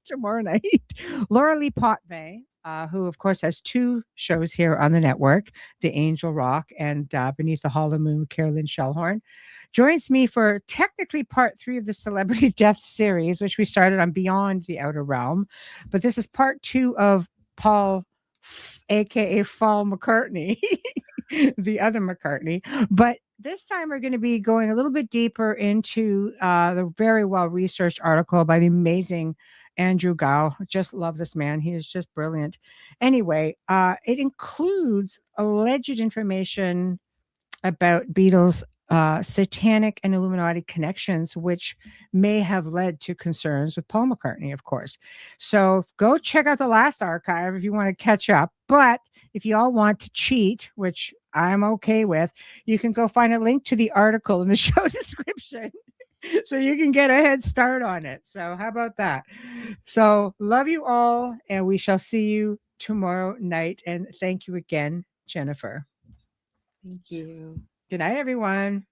tomorrow night. Laura Lee Potvay, who of course has 2 shows here on the network, The Angel Rock and Beneath the Hollow Moon, Carolyn Shellhorn, joins me for technically part 3 of the Celebrity Death series, which we started on Beyond the Outer Realm. But this is part 2 of Paul, aka Paul McCartney, the other McCartney. But this time we're going to be going a little bit deeper into the very well-researched article by the amazing Andrew Gow. Just love this man. He is just brilliant. Anyway, it includes alleged information about Beatles' satanic and Illuminati connections, which may have led to concerns with Paul McCartney, of course. So go check out the last archive if you want to catch up. But if you all want to cheat, which I'm okay with, you can go find a link to the article in the show description so you can get a head start on it. So how about that? So love you all, and we shall see you tomorrow night. And thank you again, Jennifer. Thank you. Good night, everyone.